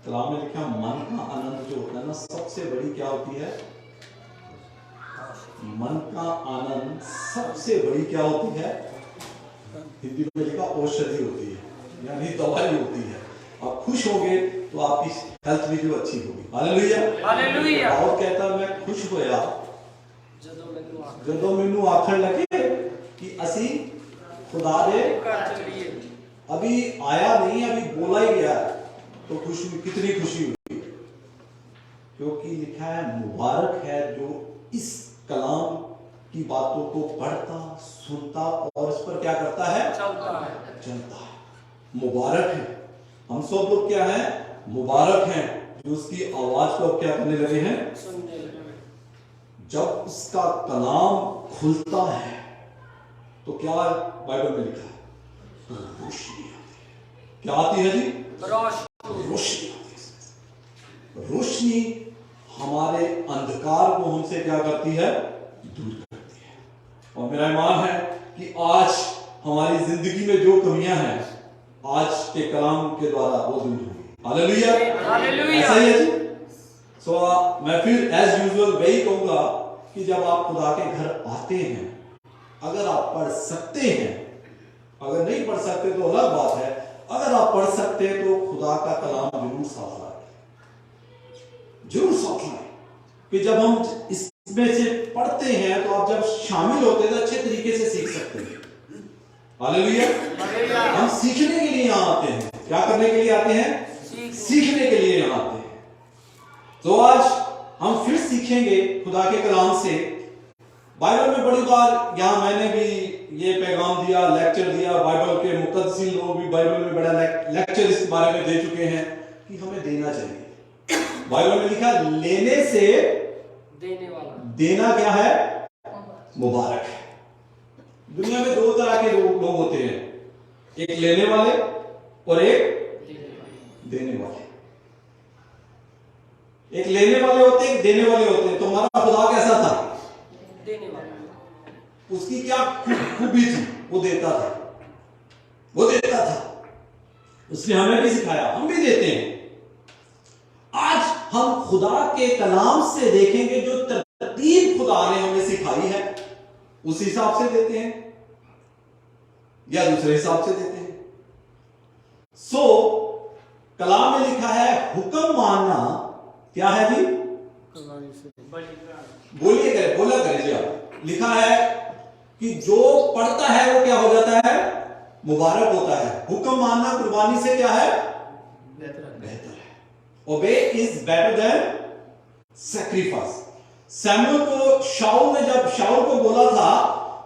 कलाम में लिखा मन का आनंद जो होता है ना, सबसे बड़ी क्या होती है? मन का आनंद सबसे बड़ी क्या होती है? हिंदी में लिखा औषधि होती है, यानी दवाई होती है। आप खुश होंगे तो आपकी हेल्थ भी जो अच्छी होगी। Hallelujah hallelujah. और कहता मैं खुश होया ਜਦੋਂ ਮੈਨੂੰ आखन लगे कि असी खुदा दे अभी आया नहीं, अभी बोला ही गया, तो खुशी कितनी खुशी हुई, क्योंकि लिखा है मुबारक है जो इस कलाम की बातों को पढ़ता सुनता और इस पर क्या करता है? चलता है। मुबारक है। हम सब लोग क्या हैं? मुबारक हैं जो उसकी आवाज को क्या करने लगे हैं? जब उसका कलाम खुलता है तो क्या बाइबल में लिखा है? रोशनी आती है। क्या आती है जी? रोशनी आती है। रोशनी हमारे अंधकार को हमसे क्या करती है? दूर करती है। और मेरा ईमान है कि आज हमारी जिंदगी में जो कमियां हैं, आज के कलाम के द्वारा वो दूर होंगी। Hallelujah hallelujah. ऐसा ही है जी। मैं फिर एज यूजुअल वही कहूंगा कि जब आप खुदा के घर आते हैं, अगर आप पढ़ सकते हैं, अगर नहीं पढ़ सकते तो अलग बात है, अगर आप पढ़ सकते हैं तो खुदा का कलाम जरूर साथ लाए, जरूर साथ लाए। कि जब हम इसमें से पढ़ते हैं तो आप जब शामिल होते हैं तो अच्छे तरीके से सीख सकते हैं। हालेलुया। हम सीखने के लिए यहां आते हैं। क्या करने के लिए आते हैं? सीखने के लिए यहां आते हैं। तो आज हम फिर सीखेंगे खुदा के कलाम से। बाइबल में बड़ी बार यहां मैंने भी ये पैगाम दिया, लेक्चर दिया, बाइबल के मुकद्दसीन लोग भी बाइबल में बड़ा लेक्चर इस बारे में दे चुके हैं कि हमें देना चाहिए। बाइबल में लिखा लेने से देने वाला, देना क्या है? मुबारक है। दुनिया में दो तरह के लोग होते हैं, एक लेने वाले और एक देने वाले। एक लेने वाले होते हैं, एक देने वाले होते हैं। तो हमारा खुदा कैसा था? देने वाला। उसकी क्या खूबी थी? वो देता था, वो देता था। उसने हमें भी सिखाया, हम भी देते हैं। आज हम खुदा के कलाम से देखेंगे जो तरतीब खुदा ने हमें सिखाई है, उस हिसाब से देते हैं या दूसरे हिसाब से देते हैं। कलाम में लिखा है हुक्म मानना क्या है जी? बोलिए करे, बोला करे जी आप। लिखा है कि जो पढ़ता है वो क्या हो जाता है? मुबारक होता है। हुक्म मानना कुर्बानी से क्या है? बेहतर है। Obey is better than sacrifice. Samuel को शाऊल ने जब शाऊल को बोला था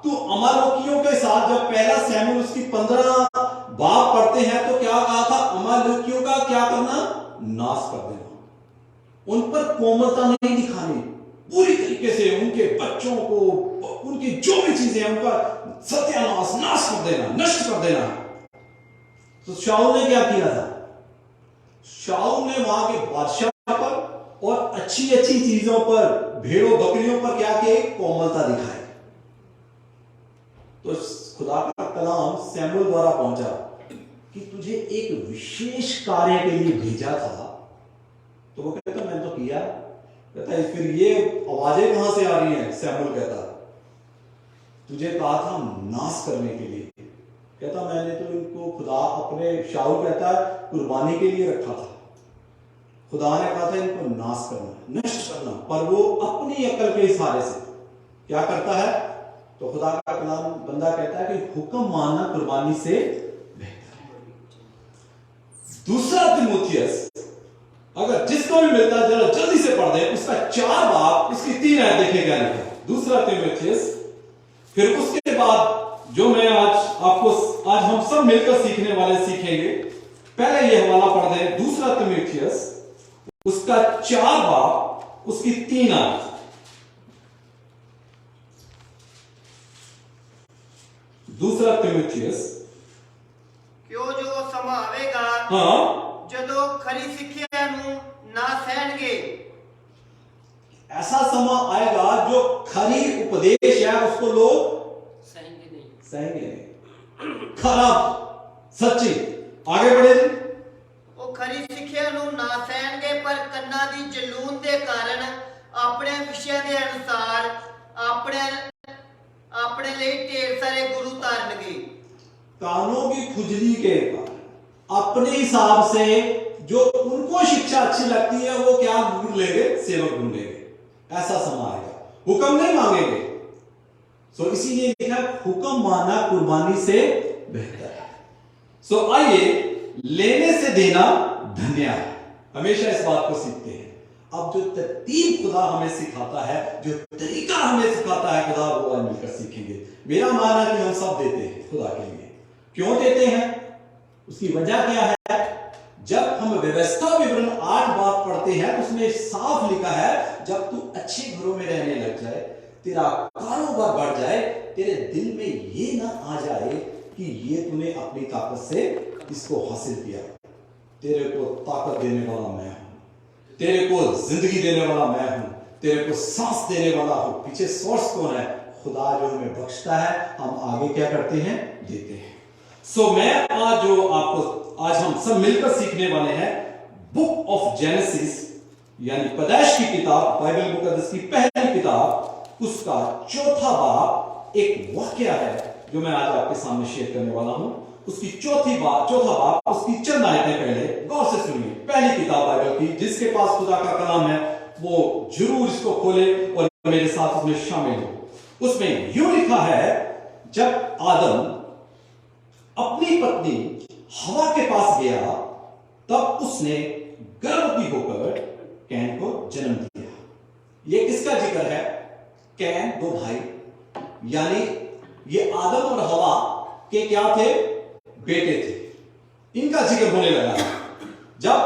तो अमालेकियों के साथ, जब पहला सैमुअल उसकी 15 बाब पढ़ते हैं तो क्या कहा था? अमालेकियों का क्या करना? नाश कर देना। उन पर कोमलता नहीं दिखानी, पूरी तरीके से उनके बच्चों को, उनकी जो भी चीजें हैं उनका सत्यानाश, नाश कर देना, नष्ट कर देना। तो शाऊल ने क्या किया था? शाऊल ने वहां के बादशाह पर और अच्छी अच्छी चीजों पर, भेड़ों बकरियों पर क्या किया? कोमलता दिखाई। तो खुदा का कलाम सैमुअल द्वारा पहुंचा कि तुझे एक विशेष कार्य के लिए भेजा था। तो वो कहता मैंने तो किया। कहता है फिर ये आवाजें कहां से आ रही हैं? सैमुअल कहता तुझे कहा था नाश करने के लिए। कहता मैंने तो इनको खुदा अपने, शाऊल कहता है, कुर्बानी के लिए रखा था। खुदा ने कहा था इनको नाश करना, नष्ट करना, पर वो अपनी अकल के इशारे से क्या करता है? तो खुदा का कलाम बंदा कहता है कि हुक्म मानना कुर्बानी से बेहतर है। दूसरा तिमोथियस, अगर जिसको भी मिलता है जरा जल्दी से पढ़ दे, उसका 4 बाब उसकी 3 आयत देखे क्या लिखा है। दूसरा तिमोथियस, फिर उसके बाद जो मैं आज हम सब मिलकर सीखने वाले सीखेंगे। पहले ये हवाला पढ़ दे, दूसरा तिमोथियस उसका 4 बाब उसकी 3 आयत। दूसरा तिमोथियस, क्यों जो समा आवेगा हाँ, जदों खरी सिੱਖਿਆ ਨੂੰ ना सहणगे। ऐसा समा आएगा जो खरी उपदेश है उसको लोग सहेंगे नहीं। खराब सच्ची, आगे बढ़े जी। ਉਹ ਖਰੀ ਸਿੱਖਿਆ ਨੂੰ ਨਾ ਸਹਿਣਗੇ, ਪਰ ਕੰਨਾਂ ਦੀ ਜਲੂਨ ਦੇ ਕਾਰਨ ਆਪਣੇ ਵਿਸ਼ੇ ਦੇ ਅਨੁਸਾਰ ਆਪਣੇ ਲਈ ਢੇਰ ਸਾਰੇ ਗੁਰੂ ਤਾਰਨਗੇ। कानों की खुजली के कारण अपने हिसाब से जो उनको शिक्षा अच्छी लगती है वो क्या ढूंढ लेंगे? सेवक ढूंढेंगे। ऐसा समय आएगा, हुक्म नहीं मांगेंगे। सो इसीलिए लिखा हुक्म मानना कुर्बानी से बेहतर है। सो आइए, लेने से देना धन्य है, हमेशा इस बात को सीखते हैं। अब जो तरतीब खुदा हमें सिखाता है, जो तरीका हमें सिखाता है खुदा, वो आज मिलकर सीखेंगे। मेरा मानना है कि हम सब देते हैं खुदा के लिए। क्यों देते हैं? उसकी वजह क्या है? जब हम व्यवस्था विवरण 8 बात पढ़ते हैं तो उसमें साफ लिखा है, जब तू अच्छे घरों में रहने लग जाए, तेरा कारोबार बढ़ जाए, तेरे दिल में ये ना आ जाए कि ये तूने अपनी ताकत से इसको हासिल किया। तेरे को ताकत देने वाला मैं हूं, तेरे को जिंदगी देने वाला मैं हूं, तेरे को सांस देने वाला हूं। पीछे सोर्स कौन है? खुदा जो हमें बख्शता है, हम आगे क्या करते हैं? देते हैं। सो मैं आज हम सब मिलकर सीखने वाले हैं बुक ऑफ जेनेसिस, यानी पैदाइश की किताब, बाइबल मुकद्दस की पहली किताब, उसका 4था बाब एक वाकया है जो मैं आज आपके सामने शेयर करने वाला हूं। उसकी चौथा बाब उसकी चंद आयतें पहले गौर से सुनिए। पहली किताब बाइबल की, जिसके पास खुदा का कलाम है वो जरूर इसको खोले और मेरे साथ उसमें शामिल हो। उसमें यूं लिखा है, जब आदम अपनी पत्नी हवा के पास गया तब उसने गर्भवती होकर कैन को जन्म दिया। यह किसका जिक्र है? कैन 2 भाई, यानी ये आदम और हवा के क्या थे? बेटे थे। इनका जिक्र होने लगा। जब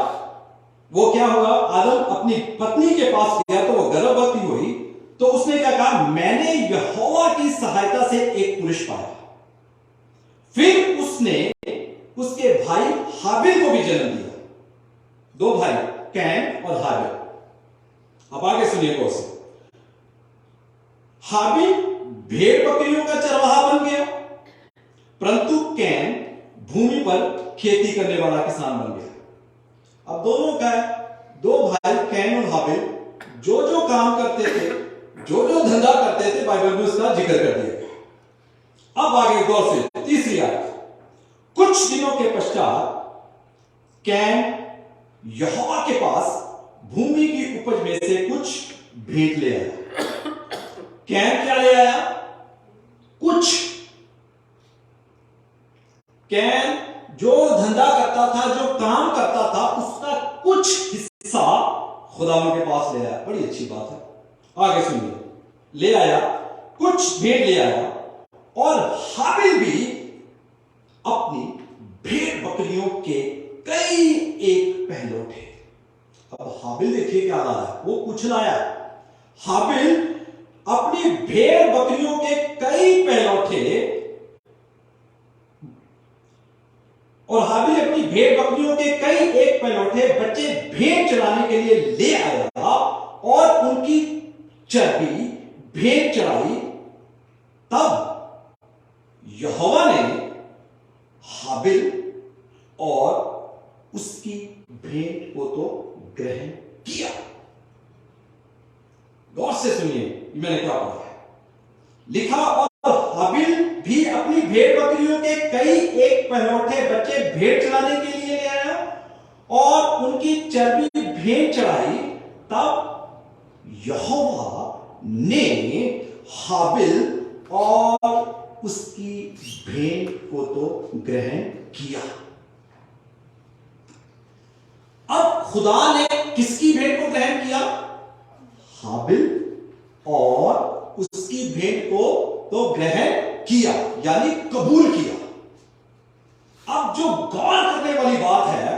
वो क्या हुआ, आदम अपनी पत्नी के पास गया तो वो गर्भवती हुई, तो उसने क्या कहा? मैंने यहोवा की सहायता से एक पुरुष पाया। फिर उसने उसके भाई हाबिल को भी जन्म दिया। 2 भाई, कैन और हाबिल। अब आगे सुनिए गौर से। हाबिल भेड़ बकरियों का चरवाहा बन गया, परंतु कैन भूमि पर खेती करने वाला किसान बन गया। अब दोनों का 2 भाई कैन और हाबिल जो जो काम करते थे, जो जो धंधा करते थे, बाइबल में उसका जिक्र कर दिया गया। अब आगे गौर से तीसरी आयत। कुछ दिनों के पश्चात कैन यहोवा के पास भूमि की उपज में से कुछ भेंट ले आया। कैन क्या ले आया? कुछ। कैन जो धंधा करता था, जो काम करता था, उसका कुछ हिस्सा खुदावन के पास ले आया। बड़ी अच्छी बात है। आगे सुनिए। ले आया, कुछ भेंट ले आया, और हाबिल भी अपनी भेड़ बकरियों के कई एक पहलू थे। अब हाबिल देखिए क्या रहा है, वो कुछ लाया। हाबिल अपनी भेड़ बकरियों के कई पहलू थे, और हाबिल अपनी भेड़ बकरियों के कई एक पहलौठे बच्चे भेड़ चराने के लिए ले आया और उनकी चर्बी भेड़ चराई। तब यहोवा ने हाबिल और उसकी भेंट को तो ग्रहण किया। गौर से सुनिए, मैंने क्या पढ़ा है। लिखा, और हाबिल भी अपनी भेड़ बकरियों के कई पहलौठे बच्चे भेंट चढ़ाने के लिए ले आया और उनकी चर्बी भेंट चढ़ाई, तब यहोवा ने हाबिल और उसकी भेंट को तो ग्रहण किया। अब खुदा ने किसकी भेंट को ग्रहण किया? हाबिल और उसकी भेंट को तो ग्रहण किया, यानी कबूल किया। अब जो गौर करने वाली बात है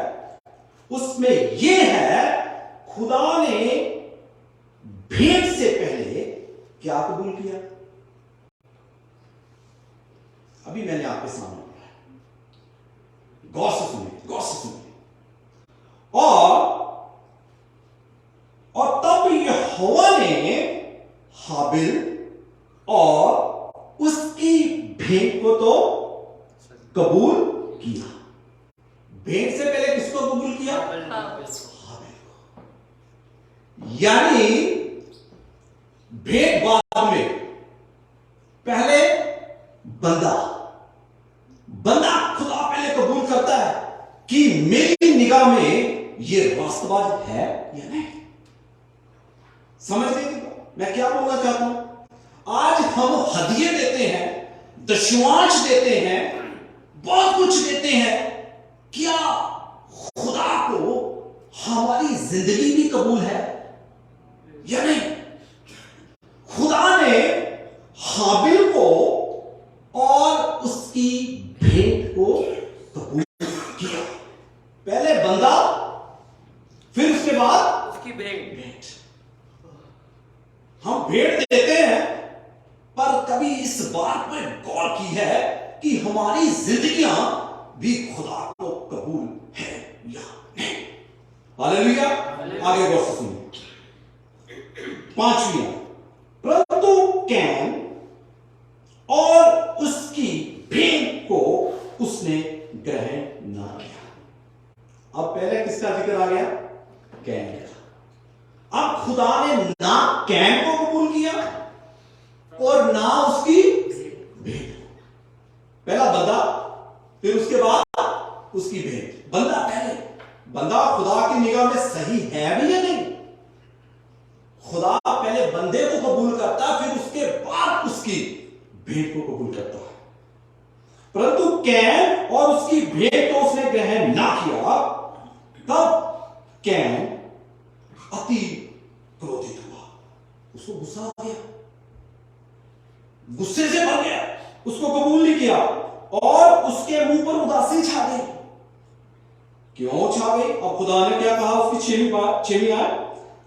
उसमें यह है, खुदा ने भेंट से पहले क्या कबूल किया? अभी मैंने आपके सामने बोला, गौर से सुनिए, गौर से सुनिए। और तब यहोवा ने हाबिल और उसकी भेंट को तो कबूल किया। भेंट से पहले किसको कबूल किया? हाबिल को। यानी भेंट बाद में, पहले बंदा खुदा पहले कबूल करता है कि मेरी निगाह में ये रास्तबाज है या नहीं। समझ गए मैं क्या बोलना चाहता हूं? आज हम हदिये देते हैं, दशवांश देते हैं, बहुत कुछ देते हैं, क्या खुदा को हमारी जिंदगी भी कबूल है या नहीं? खुदा ने हाबिल को और उसकी भेंट को कबूल किया। पहले बंदा, फिर उसके बाद उसकी भेंट। हम भेंट देते हैं, पर कभी इस बात पर गौर की है कि हमारी जिंदगियां भी खुदा को कबूल है या नहीं? हालेलुया। आगे गौर से सुनिए। 5वीं, परंतु कैन और उसकी भेंट को उसने ग्रहण ना किया। अब पहले किसका जिक्र आ गया? कैन का। अब खुदा ने ना कैन को कबूल किया और ना उसकी भेंट। पहला बंदा, फिर उसके बाद उसकी भेंट। बंदा पहले, बंदा खुदा की निगाह में सही है भी या नहीं? खुदा पहले बंदे को कबूल करता, फिर उसके बाद उसकी भेंट को कबूल करता है। परंतु कैन और उसकी भेंट को उसने ग्रहण ना किया। तब कैन अति क्रोधित हुआ, उसको गुस्सा आ गया, गुस्से से भर गया, उसको कबूल नहीं किया और उसके मुंह पर उदासी छा गई। क्यों छा गई? अब खुदा ने क्या कहा उसकी 6वीं आयत,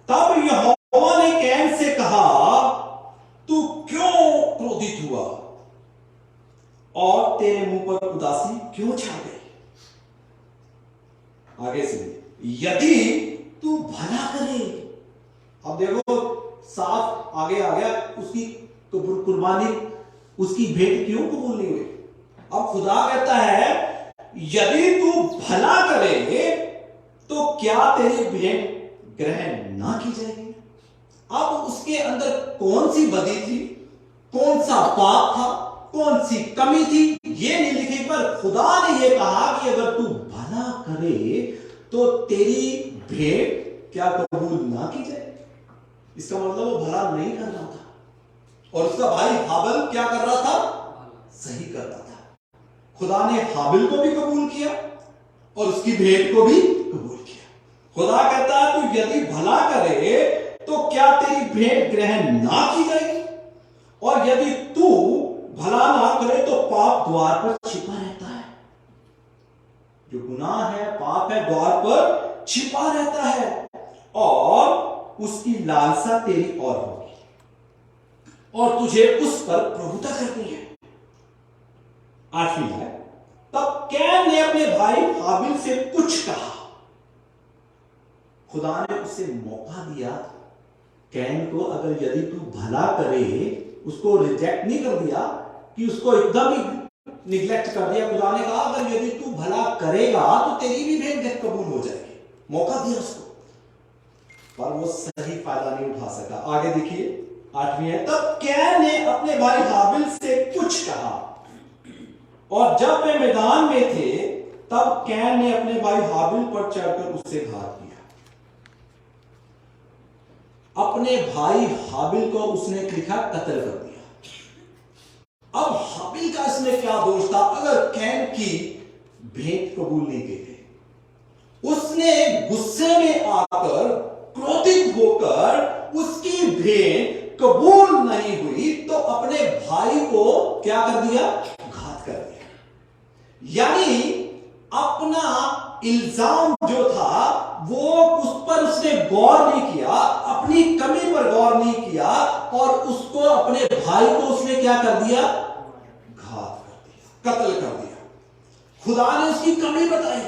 तब यहोवा ने कैन से कहा, तू क्यों क्रोधित हुआ और तेरे मुंह पर उदासी क्यों छा गई? आगे से, यदि तू भला करे। अब देखो साफ आगे आ गया, उसकी कुर्बानी, उसकी भेंट क्यों कबूल नहीं हुई? अब खुदा कहता है यदि तू भला करे तो क्या तेरी भेंट ग्रहण ना की जाएगी? अब उसके अंदर कौन सी बदी थी, कौन सा पाप था, कौन सी कमी थी, ये नहीं लिखी, पर खुदा ने ये कहा कि अगर तू भला करे तो तेरी भेंट क्या कबूल ना की जाए। इसका मतलब वो भला नहीं कर रहा था और उसका भाई हाबिल क्या कर रहा था? सही कर रहा था। खुदा ने हाबिल को भी कबूल किया और उसकी भेंट को भी कबूल किया। खुदा कहता है तू यदि भला करे तो क्या तेरी भेंट ग्रहण ना की जाएगी, और यदि तू भला ना करे तो पाप द्वार पर छिपा रहता है। जो गुनाह है, पाप है, द्वार पर छिपा रहता है और उसकी लालसा तेरी और होगी और तुझे उस पर प्रभुता करनी है। 8वीं है, तब कैन ने अपने भाई हाबिल से कुछ कहा। खुदा ने उसे मौका दिया कैन को, अगर यदि तू भला करे, उसको रिजेक्ट नहीं कर दिया कि उसको एकदम ही निग्लेक्ट कर दिया। खुदा ने कहा अगर यदि तू भला करेगा तो तेरी भी भेंट कबूल हो जाएगी। मौका दिया उसको, पर वो सही फायदा नहीं उठा सका। आगे देखिए 8वीं है, तब कैन ने अपने भाई हाबिल से कुछ कहा और जब वे मैदान में थे तब कैन ने अपने भाई हाबिल पर चढ़कर उससे घात किया। अपने भाई हाबिल को उसने लिखा कत्ल कर दिया। अब हाबिल का इसमें क्या दोष था? अगर कैन की भेंट कबूल नहीं की गई, उसने गुस्से में आकर क्रोधित होकर उसकी भेंट कबूल नहीं हुई तो अपने भाई को क्या कर दिया? घात कर दिया। यानी अपना इल्जाम जो था वो उस पर उसने गौर नहीं किया, अपनी कमी पर गौर नहीं किया और उसको अपने भाई को उसने क्या कर दिया? घात कर दिया, कत्ल कर दिया। खुदा ने उसकी कमी बताई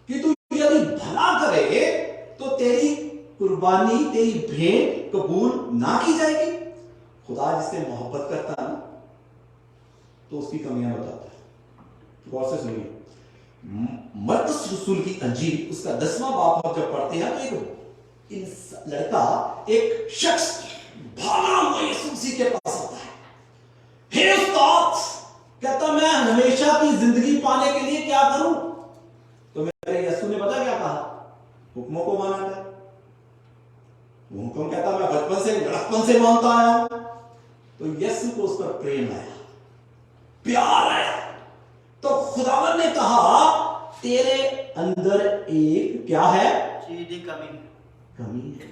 कि तू यदि भला करे तो तेरी कुर्बानी, तेरी भेंट कबूल ना की जाएगी। खुदा जिससे मोहब्बत करता है ना तो उसकी कमियां बताता है। गौर से सुनिए, मरकुस रसूल की अंजील उसका 10वां बाब जब पढ़ते हैं तो एक लड़का, एक शख्स भागा हुआ यीशु मसीह के पास आता है। हे उस्ताद, कहता मैं हमेशा की जिंदगी पाने के लिए क्या करूं? तो मेरे यीशु ने पता क्या कहा? हुक्मों को माना है। वो हुक्म कहता मैं बचपन से लड़कपन से मानता आया हूं। तो यीशु को उस पर प्रेम आया, प्यार आया। तो खुदावन ने कहा तेरे अंदर एक क्या है? चीज की कमी है।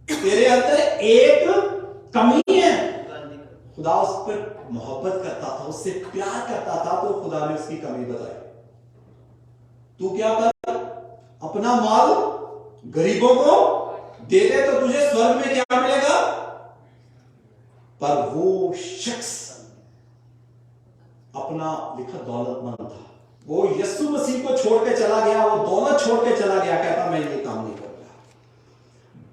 तेरे अंदर एक कमी है। खुदा उस पर मोहब्बत करता था, उससे प्यार करता था, तो खुदा ने उसकी कमी बताई। तू क्या कर? अपना माल गरीबों को दे दे तो तुझे स्वर्ग में क्या मिलेगा? पर वो शख्स अपना लिखा दौलतमंद था, वो यीशु मसीह को छोड़ के चला गया, वो दौलत छोड़ के चला गया, कहता मैं ये काम नहीं करूंगा।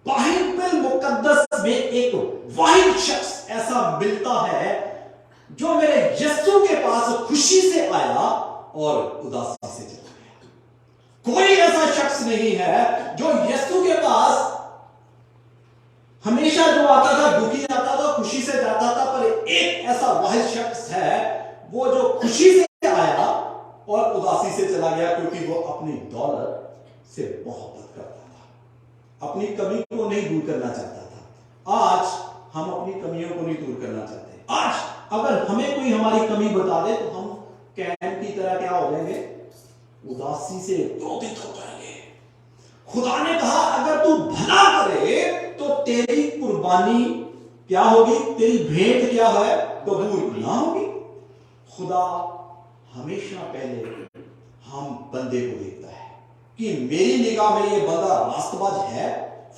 बाइबल मुकद्दस में एक वाहिद शख्स ऐसा मिलता है जो मेरे यीशु के पास खुशी से आया और उदासी से चला गया। कोई ऐसा शख्स नहीं है जो यीशु के पास हमेशा जो आता था दुखी आता था, खुशी से जाता था, पर एक ऐसा वाहिद शख्स है वो जो खुशी से आया और उदासी से चला गया, क्योंकि वो अपनी दौलत से मोहब्बत करता था, अपनी कमी को नहीं दूर करना चाहता था। आज हम अपनी कमियों को नहीं दूर करना चाहते। आज अगर हमें कोई हमारी कमी बता दे तो हम कैन की तरह क्या हो जाएंगे? उदासी से क्रोधित हो जाएंगे। खुदा ने कहा अगर तू भला करे तो तेरी कुर्बानी क्या होगी? तेरी भेंट क्या है? कबूल ना होगी। खुदा हमेशा पहले हम बंदे को देखता है कि मेरी निगाह में ये बंदा रास्तबाज है,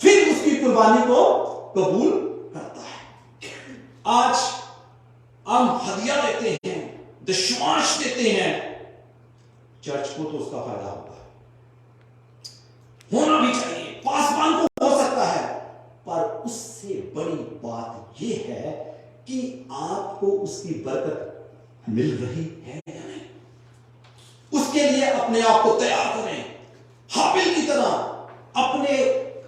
फिर उसकी कुर्बानी को कबूल करता है। आज हम हदिया देते हैं, दशमाश देते हैं, चर्च को तो उसका फायदा होता है, होना भी चाहिए, पासवान को हो सकता है, पर उससे बड़ी बात यह है कि आपको उसकी बरकत मिल रही है या नहीं। उसके लिए अपने आप को तैयार करें, हाबिल की तरह अपने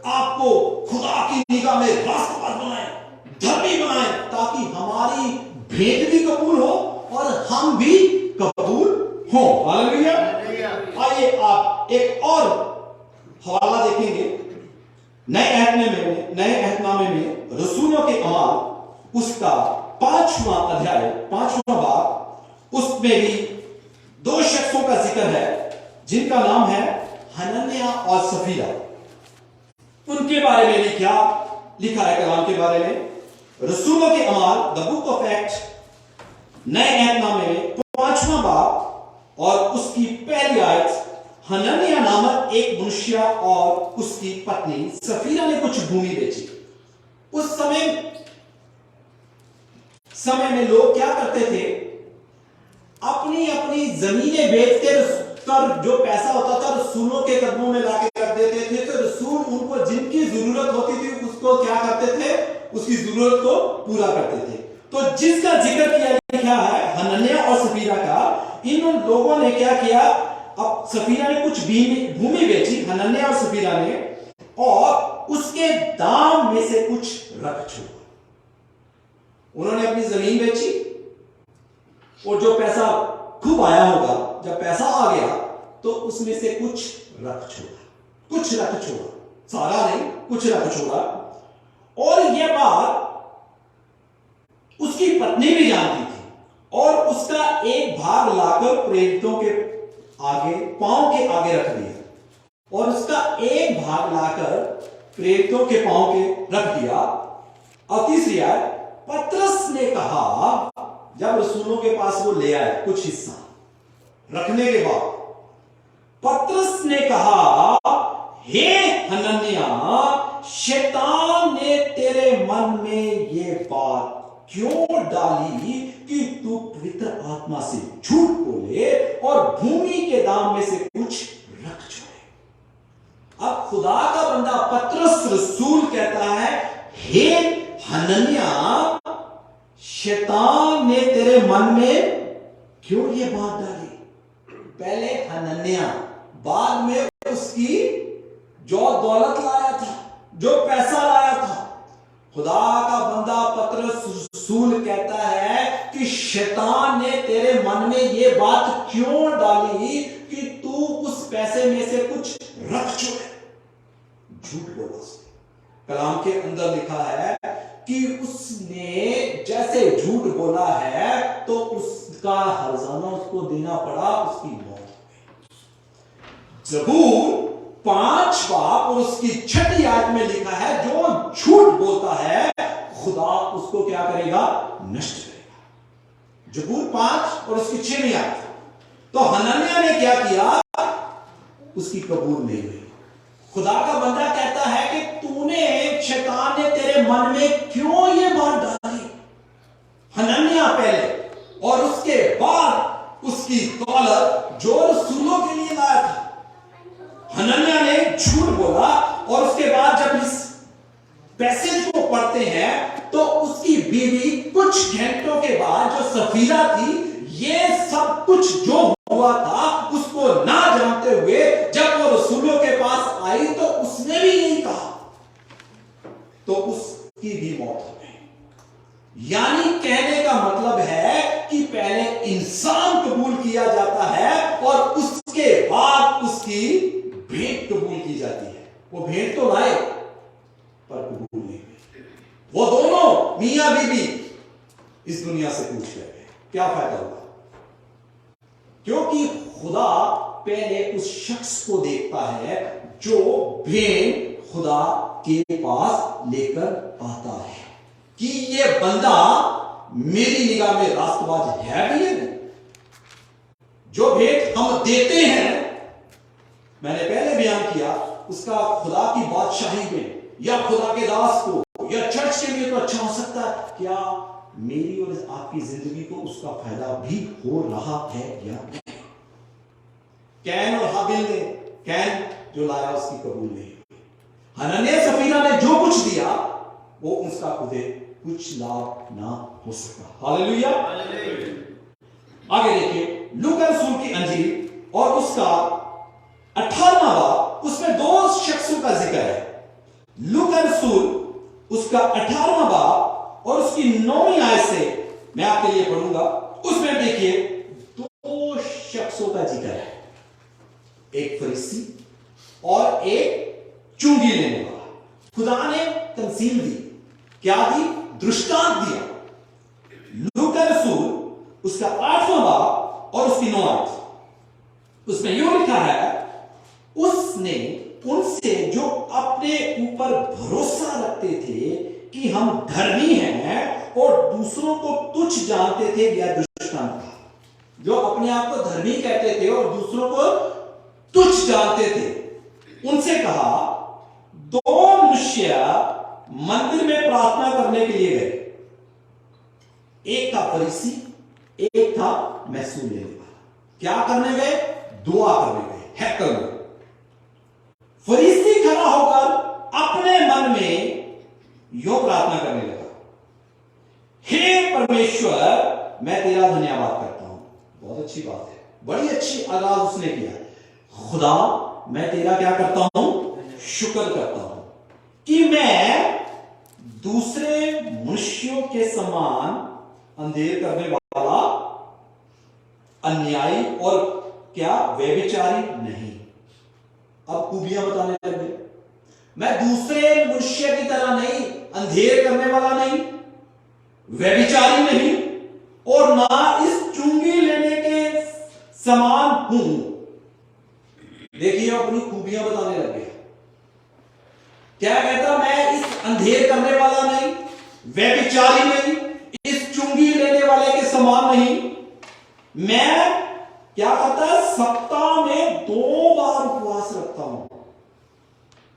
आप को खुदा की निगाह में रास्तबाज बनाएं, धर्मी बनाएं, ताकि हमारी भेंट भी कबूल हो और हम भी कबूल हो। हालेलुया। आइए आप एक और हवाला देखेंगे नए अहदनामे में रसूलों के अमाल उसका 5वां अध्याय 5वां बाब, उसमें भी दो शख्सों का जिक्र है जिनका नाम है हनन्याह और सफीरा। उनके बारे में भी क्या लिखा है कलाम के बारे में? रसूलों के अमाल द बुक ऑफ एक्ट नए अहदनामे में 5वां बाब और उसकी पहली आयत, हनन्याह नामक एक मनुष्य और उसकी पत्नी सफीरा ने कुछ भूमि बेची। उस समय में लोग क्या करते थे? अपनी अपनी जमीनें बेचते कर जो पैसा होता था रसूलों के कदमों में लाके कर देते थे। तो रसूल उनको जिनकी जरूरत होती थी उसको क्या करते थे? उसकी जरूरत को पूरा करते थे। तो जिसका जिक्र किया है हनन्याह और सफीरा का, इन लोगों ने क्या किया? अब सफीरा ने कुछ भूमि बेची, हनन्याह और सफीरा ने, और उसके दाम में से कुछ रख छोड़ा। उन्होंने अपनी जमीन बेची, और जो पैसा खूब आया होगा, जब पैसा आ गया तो उसमें से कुछ रख छोड़ा, सारा नहीं, कुछ रख छोड़ा। और यह बात उसकी पत्नी भी जानती थी और उसका एक भाग लाकर प्रेरितों के आगे, पांव के आगे रख दिया, और उसका एक भाग लाकर प्रेरितों के पांव के रख दिया। और तीसरी आयत, पतरस ने कहा, जब रसूलों के पास वो ले आए कुछ हिस्सा रखने के बाद, पतरस ने कहा, हे हनन्याह, शैतान ने तेरे मन में ये बात क्यों डाली कि तू पवित्र आत्मा से झूठ बोले और भूमि के दाम में से कुछ रख छोड़े। अब खुदा का बंदा पतरस रसूल कहता है, हे हनन्याह, शैतान ने तेरे मन में क्यों ये बात डाली? पहले हनन्याह, बाद में उसकी जो दौलत लाया था, जो पैसा लाया था। खुदा का बंदा पतरस रसूल कहता है कि शैतान ने तेरे मन में ये बात क्यों डाली कि तू उस पैसे में से कुछ रख छोड़े। झूठ बोला उसने। कलाम के अंदर लिखा है कि उसने जैसे झूठ बोला है तो उसका हर्जाना उसको देना पड़ा, उसकी मौत हो गई। जबूर 5 बाब और उसकी 6 आयत में लिखा है, जो झूठ बोलता है खुदा उसको क्या करेगा? नष्ट करेगा। जबूर 5 और उसकी 6 आयत। तो हनन्याह ने क्या किया? उसकी कबूल नहीं हुई। खुदा का बंदा कहता है कि तूने, शैतान ने तेरे मन में क्यों ये बात डाली? हनन्याह पहले, और उसके बाद उसकी दौलत जो रसूलों के लिए लाया था। हनन्याह ने झूठ बोला और उसके बाद जब इस पैसेज को पढ़ते हैं तो उसकी बीवी कुछ घंटों के बाद, जो सफीरा थी, ये सब कुछ जो हुआ था उसको ना जानते हुए जब वो रसूलों के पास आई तो उसने भी यही कहा, तो उसकी भी मौत हो गई। यानी कहने का मतलब है कि पहले इंसान कबूल किया जाता है और उसके बाद उसकी भेंट कबूल की जाती है। वो भेंट तो लाए पर कबूल नहीं हुई। वो दोनों मियां बीबी इस दुनिया से पूछ गए, क्या फायदा हुआ? क्योंकि खुदा पहले उस शख्स को देखता है जो भेंट खुदा के पास लेकर आता है, कि ये बंदा मेरी निगाह में रास्तबाज है भी है। जो भेंट हम देते हैं, मैंने पहले बयान किया, उसका खुदा की बादशाही में या खुदा के दास को या चर्च के लिए तो अच्छा हो सकता है, क्या मेरी और आपकी जिंदगी को उसका फायदा भी हो रहा है या नहीं? कैन और हाबिल ने, कैन जो लाया उसकी कबूल नहीं हुई। हनन्याह सफीरा ने जो कुछ दिया वो उसका खुदे कुछ लाभ ना हो सका। हालेलुया। आगे देखिए, लूका रसूल की अंजील और उसका 18वां बाब, उसमें 2 शख्सों का जिक्र है। लूका रसूल उसका 18वां बाब और उसकी 9वीं आयत से मैं आपके लिए पढ़ूंगा। उसमें देखिए 2 शख्सों का जिक्र है, एक फरीसी और एक चुंगी लेने वाला। खुदा ने तमसील दी, क्या दी? दृष्टांत दिया। लूका रसूल उसका 8वां बाब और उसकी 9 आयत, उसमें यूं लिखा है, उसने उनसे जो अपने ऊपर भरोसा रखते थे कि हम धर्मी हैं और दूसरों को तुच्छ जानते थे, यह दृष्टांत था। जो अपने आप को धर्मी कहते थे और दूसरों को तुच्छ जानते थे, उनसे कहा, 2 मनुष्य मंदिर में प्रार्थना करने के लिए गए, एक था फरीसी, एक था महसूल लेने वाला। क्या करने गए? दुआ करने गए, हैकल में। फरीसी खड़ा होकर अपने मन में यो प्रार्थना करने लगा, हे परमेश्वर, मैं तेरा धन्यवाद करता हूं। बहुत अच्छी बात है, बड़ी अच्छी आगाज उसने किया। खुदा, मैं तेरा क्या करता हूं? शुक्र करता हूं कि मैं दूसरे मनुष्यों के समान अंधेर करने वाला अन्यायी और क्या व्यभिचारी नहीं। अब खूबियां बताने लगे, मैं दूसरे मनुष्य की तरह नहीं, अंधेर करने वाला नहीं, व्यभिचारी नहीं, और ना इस चुंगी लेने के समान हूं। देखिए अपनी खूबियां बताने लगे। क्या कहता, मैं इस अंधेर करने वाला नहीं, व्यभिचारी नहीं, इस चुंगी लेने वाले के समान नहीं। मैं क्या कहता है, सप्ताह में 2 बार उपवास रखता हूं।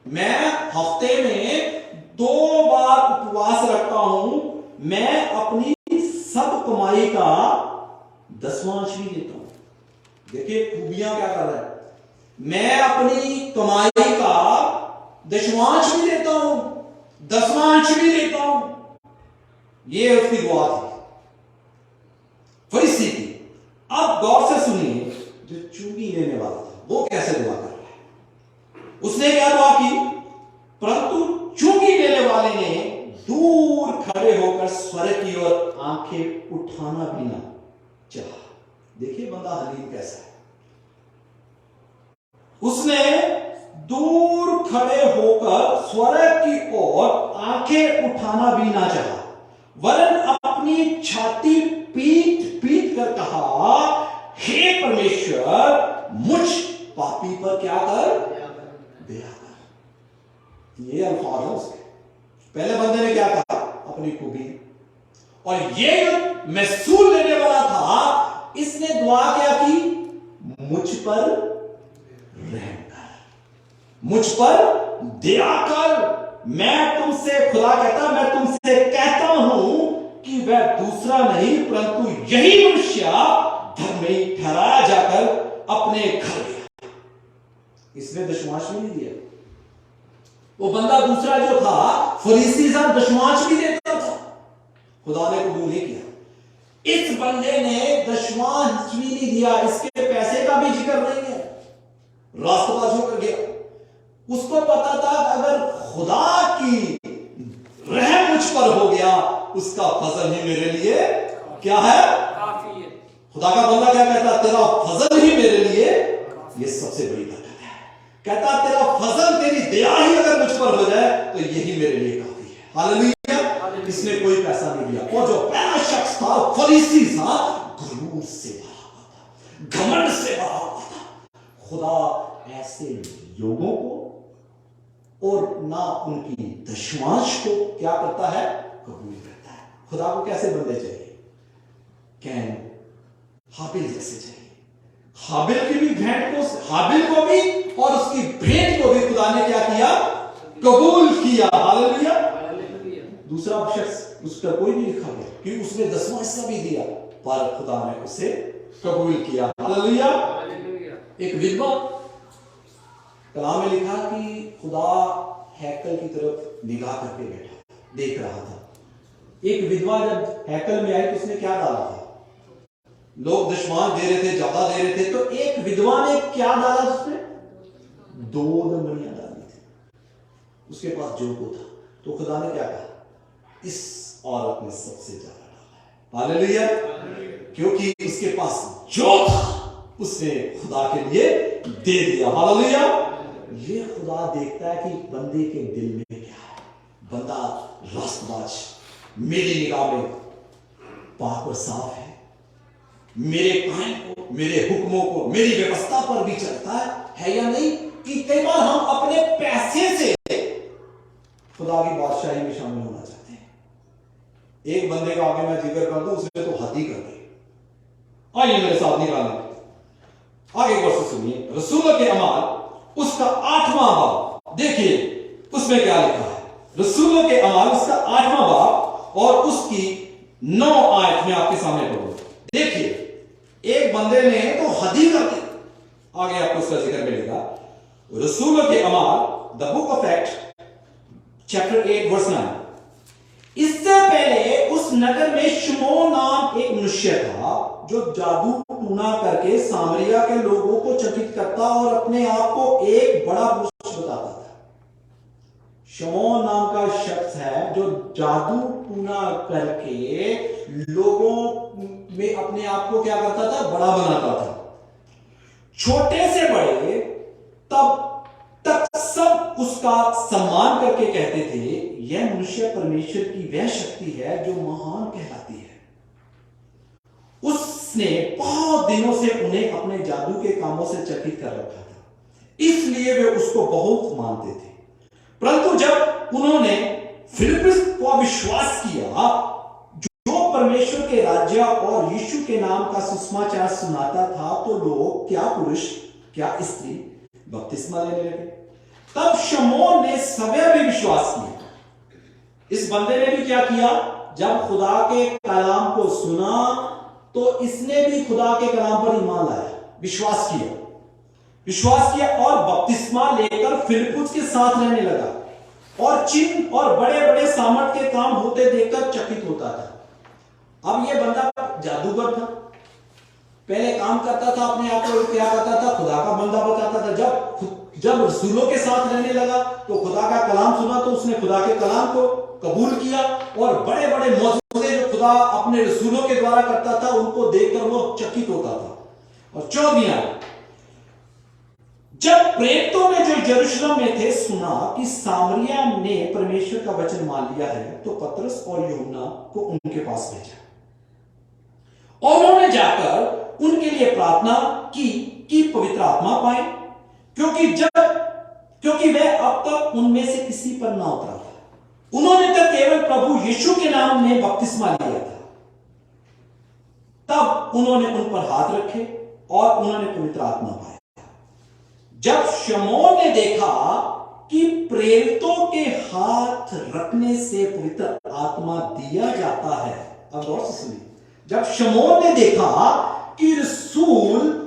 मैं हफ्ते में 2 बार उपवास रखता हूं। मैं अपनी सब कमाई का 10वांश भी देता हूं। देखिए खूबियां क्या कर रहा है, मैं अपनी कमाई का 10वांश भी देता हूं, 10वांश भी देता हूं। ये उसकी दुआ थी फरीसी की। अब गौर से सुनिए, जो चुंगी लेने वाला था वो कैसे दुआ कर रहा है। उसने क्या दुआ की, परंतु चुंगी लेने वाले ने दूर खड़े होकर स्वर्ग की ओर आंखें उठाना भी ना चाहा। देखिए बंदा हलीम कैसा है। उसने दूर खड़े होकर स्वर्ग की ओर आंखें उठाना भी ना चाहा, वरन अपनी छाती पीट पीट कर कहा, हे परमेश्वर मुझ पापी पर क्या कर, दया कर। ये अल्फाज है उसके। पहले बंदे ने क्या कहा, अपनी खूबी, और ये महसूल लेने वाला था, इसने दुआ क्या की, मुझ पर रहम कर, मुझ पर दया कर। मैं तुमसे, खुदा कहता, मैं तुमसे कहता हूं कि वह दूसरा नहीं परंतु यही मनुष्य धर्मी ठहराया जाकर अपने घर गया। इसने दशमांश भी नहीं दिया। वो बंदा दूसरा जो था फरीसी सा, दशमांश भी देता था, खुदा ने कबूल नहीं किया। इस बंदे ने दशमांश भी नहीं दिया, इसके पैसे का भी जिक्र नहीं है, रास्तबाज होकर गया। उसको पता था अगर खुदा की रहम मुझ पर हो गया, उसका फजल ही मेरे लिए क्या है, काफी है। खुदा का बंदा क्या कहता, तेरा फजल ही मेरे लिए ये सबसे बड़ी ताकत है। कहता तेरा फजल, तेरी दया ही अगर मुझ पर हो जाए तो यही मेरे लिए काफी है। हालेलुया। इसने कोई पैसा नहीं दिया। और जो पहला शख्स था फरीसी था, गुरूर से भरा हुआ था, घमंड से भरा हुआ था। खुदा ऐसे लोगों को और ना उनकी दशमांश को क्या करता है, कबूल करता है। खुदा को कैसे बंदे चाहिए, कैन हाबिल जैसे चाहिए। हाबिल की भी भेंट को, हाबिल को भी और उसकी भेंट को भी खुदा ने क्या किया, कबूल किया। हालेलुया। दूसरा शख्स, उसका कोई नहीं लिखा गया कि उसने 10वां हिस्सा भी दिया, पर खुदा ने उसे कबूल किया। हालेलुया। एक विधवा, कलाम में लिखा कि खुदा हैकल की तरफ निगाह करके बैठा, देख रहा था। एक विधवा जब हैकल में आई तो उसने क्या डाला था, लोग दशमांश दे रहे थे, ज्यादा दे रहे थे, तो एक विधवा ने क्या डाला, उसने 2 दमड़ियां डाली थी। उसके पास जो को था, तो खुदा ने क्या कहा, इस औरत ने सबसे ज्यादा डाला है। हालेलुया। क्योंकि उसके पास जो था उसने खुदा के लिए दे दिया। हालेलुया। ये खुदा देखता है कि बंदे के दिल में क्या है। बंदा रास्तबाज, मेरी निगाह में पाक और साफ है, मेरे कान को, मेरे हुक्मों को, मेरी व्यवस्था पर भी चलता है या नहीं। कि कई बार हम अपने पैसे से खुदा की बादशाही में शामिल होना चाहते हैं। एक बंदे का आगे मैं जिक्र कर दूं, उसने तो हद ही कर दी। आइए मेरे साथ निकालें, आगे गौर से सुनिए। रसूलों के अमाल उसका 8वां बाब, देखिए उसमें क्या लिखा है। रसूलों के अमाल उसका 8वां बाब और उसकी 9 आयत में आपके सामने पढ़ूंगा। देखिए एक बंदे ने तो हद ही कर दी। आगे आपको उसका जिक्र मिलेगा। रसूलों के अमाल, the book of act chapter 8 verse 9। इससे पहले उस नगर में शमौन नाम एक मनुष्य था, जो जादू टूना करके सामरिया के लोगों को चकित करता और अपने आप को एक बड़ा पुरुष बताता था। शमौन नाम का शख्स है जो जादू टूना करके लोगों में अपने आप को क्या करता था, बड़ा बनाता था। छोटे से बड़े तब तक सब उसका सम्मान करके कहते थे, यह मनुष्य परमेश्वर की वह शक्ति है जो महान कहलाती है। उसने बहुत दिनों से उन्हें अपने जादू के कामों से चकित कर रखा था, इसलिए वे उसको बहुत मानते थे। परंतु जब उन्होंने फिलिप्पुस को विश्वास किया, जो परमेश्वर के राज्य और यीशु के नाम का सुसमाचार सुनाता था, तो लोग, क्या पुरुष क्या स्त्री, बपतिस्मा लेने लगे। तब शमौन ने सभी भी विश्वास किया। इस बंदे ने भी क्या किया, जब खुदा के कलाम को सुना तो इसने भी खुदा के कलाम पर ईमान लाया, विश्वास किया और बपतिस्मा लेकर फिलिप्पुस के साथ रहने लगा और चिन्ह और बड़े बड़े सामर्थ के काम होते देखकर चकित होता था। अब यह बंदा जादूगर था, पहले काम करता था, अपने आप को क्या करता था, खुदा का बंदा बताता था। जब रसूलों के साथ रहने लगा तो खुदा का कलाम सुना तो उसने खुदा के कलाम को कबूल किया और बड़े बड़े मौजूदे जो खुदा अपने रसूलों के द्वारा करता था उनको देखकर वो चकित होता था। और 14 आयत, जब प्रेरितों ने जो यरूशलेम में थे सुना कि सामरिया ने परमेश्वर का वचन मान लिया है, तो पतरस और यूहन्ना को उनके पास भेजा और उन्होंने जाकर उनके लिए प्रार्थना की कि पवित्र आत्मा पाए, क्योंकि वह अब तक उनमें से किसी पर ना उतरा था। उन्होंने तो केवल प्रभु यीशु के नाम में बपतिस्मा लिया था। तब उन्होंने उन पर हाथ रखे और उन्होंने पवित्र आत्मा पाया। जब शमौन ने देखा कि प्रेरितों के हाथ रखने से पवित्र आत्मा दिया जाता है, अब गौर से सुनिए, जब शमौन ने देखा कि रसूल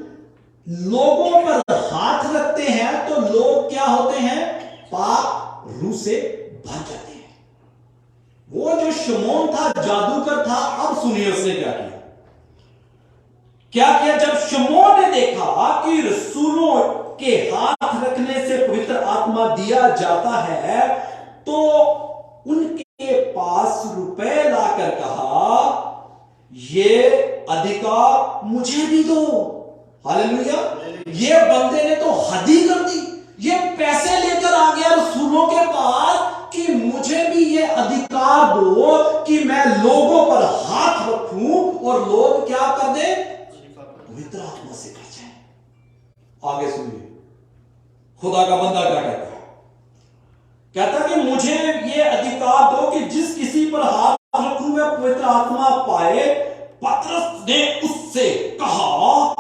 लोगों पर हाथ रखते हैं तो लोग क्या होते हैं, पाप रूह से भर जाते हैं। वो जो शमौन था, जादूगर था, अब सुनिए उसने क्या किया। जब शमौन ने देखा कि रसूलों के हाथ रखने से पवित्र आत्मा दिया जाता है, तो उनके पास रुपए लाकर कहा, ये अधिकार मुझे भी दो। हालेलुया। ये बंदे ने तो हद ही कर दी, ये पैसे लेकर आ गया रसूलों के पास कि मुझे भी ये अधिकार दो कि मैं लोगों पर हाथ रखूं और लोग क्या कर दे, पवित्र आत्मा से भर जाए। आगे सुनिए खुदा का बंदा क्या कहता है, कहता कि मुझे ये अधिकार दो कि जिस किसी पर हाथ रखूं वह पवित्र आत्मा पाए। पतरस ने उससे कहा,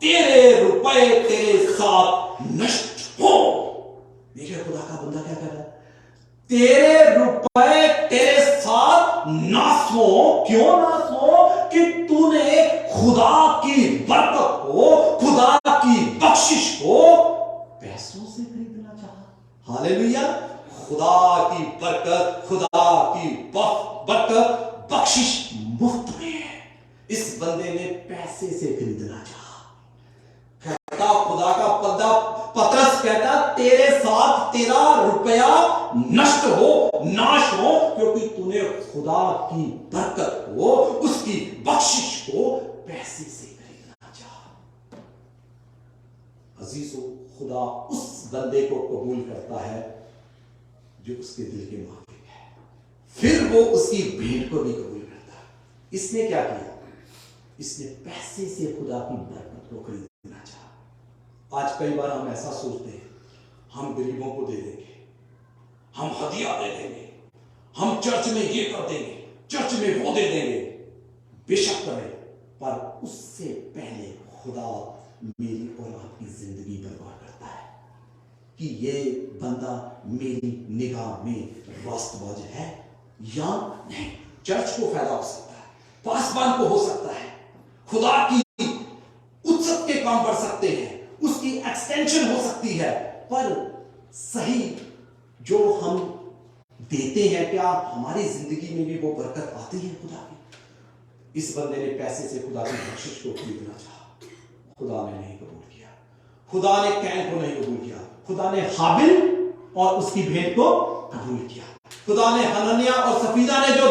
तेरे रुपए तेरे साथ नष्ट हो। देखिए खुदा का बंदा क्या कह रहा है, तेरे रुपए तेरे साथ नाश हो। क्यों नाश हो? कि तूने खुदा की बरकत को, खुदा की बख्शिश को पैसों से खरीदना चाहा। हालेलुया। खुदा की बरकत, खुदा की बरकत, बख्शिश मुफ्त में है। इस बंदे ने पैसे से खरीदना चाहा। कहता खुदा का बंदा पतरस कहता, तेरे साथ तेरा रुपया नष्ट हो, नाश हो, क्योंकि तूने खुदा की बरकत को, उसकी बख्शिश को पैसे से खरीदना चाहा। अजीजों, खुदा उस बंदे को कबूल करता है जो उसके दिल के मालिक है, फिर वो उसकी भेंट को भी कबूल करता है। इसने क्या किया, इसने पैसे से खुदा की बरकत को खरीदना चाहा। आज कई बार हम ऐसा सोचते हैं, हम गरीबों को दे देंगे, हम हदिया दे देंगे, हम चर्च में ये कर देंगे, चर्च में वो दे देंगे। बेशक करें, पर उससे पहले खुदा मेरी और आपकी जिंदगी बर्बाद करता है कि ये बंदा मेरी निगाह में रास्तबाज है या नहीं। चर्च को फायदा हो सकता है, पासबान को हो सकता है, खुदा की उत्सव के काम बढ़ सकते हैं, उसकी एक्सटेंशन हो सकती है, पर सही जो हम देते हैं, क्या हमारी जिंदगी में भी वो बरकत आती है खुदा की? इस बंदे ने पैसे से खुदा की बख्शिश को खरीदना चाहा, खुदा ने नहीं कबूल किया। खुदा ने कैन को नहीं कबूल किया, खुदा ने हाबिल और उसकी भेंट को कबूल किया। खुदा ने हनन्याह और सफीदा ने जो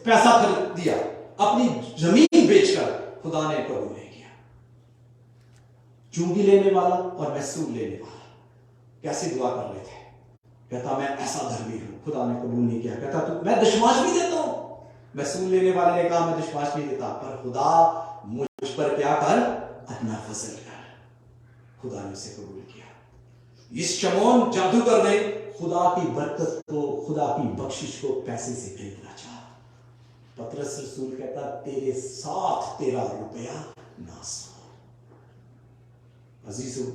पैसा खरीद दिया अपनी जमीन बेचकर, खुदा ने कबूल नहीं किया। चुंगी लेने वाला और महसूल लेने वाला कैसे दुआ कर रहे थे, कहता मैं ऐसा धर्मी हूं, खुदा ने कबूल नहीं किया। कहता तू मैं दशमाश भी देता हूं। महसूल लेने वाले ने कहा मैं दशमाश नहीं देता, पर खुदा मुझ पर क्या कर, अपना फजल कर। खुदा ने उसे कबूल किया। इस शमौन जादूगर ने खुदा की बरकत को, खुदा की बख्शिश को पैसे से खरीदना चाहा। पतरस रसूल कहता तेरे साथ तेरा रुपया नाश हो। अजीजों,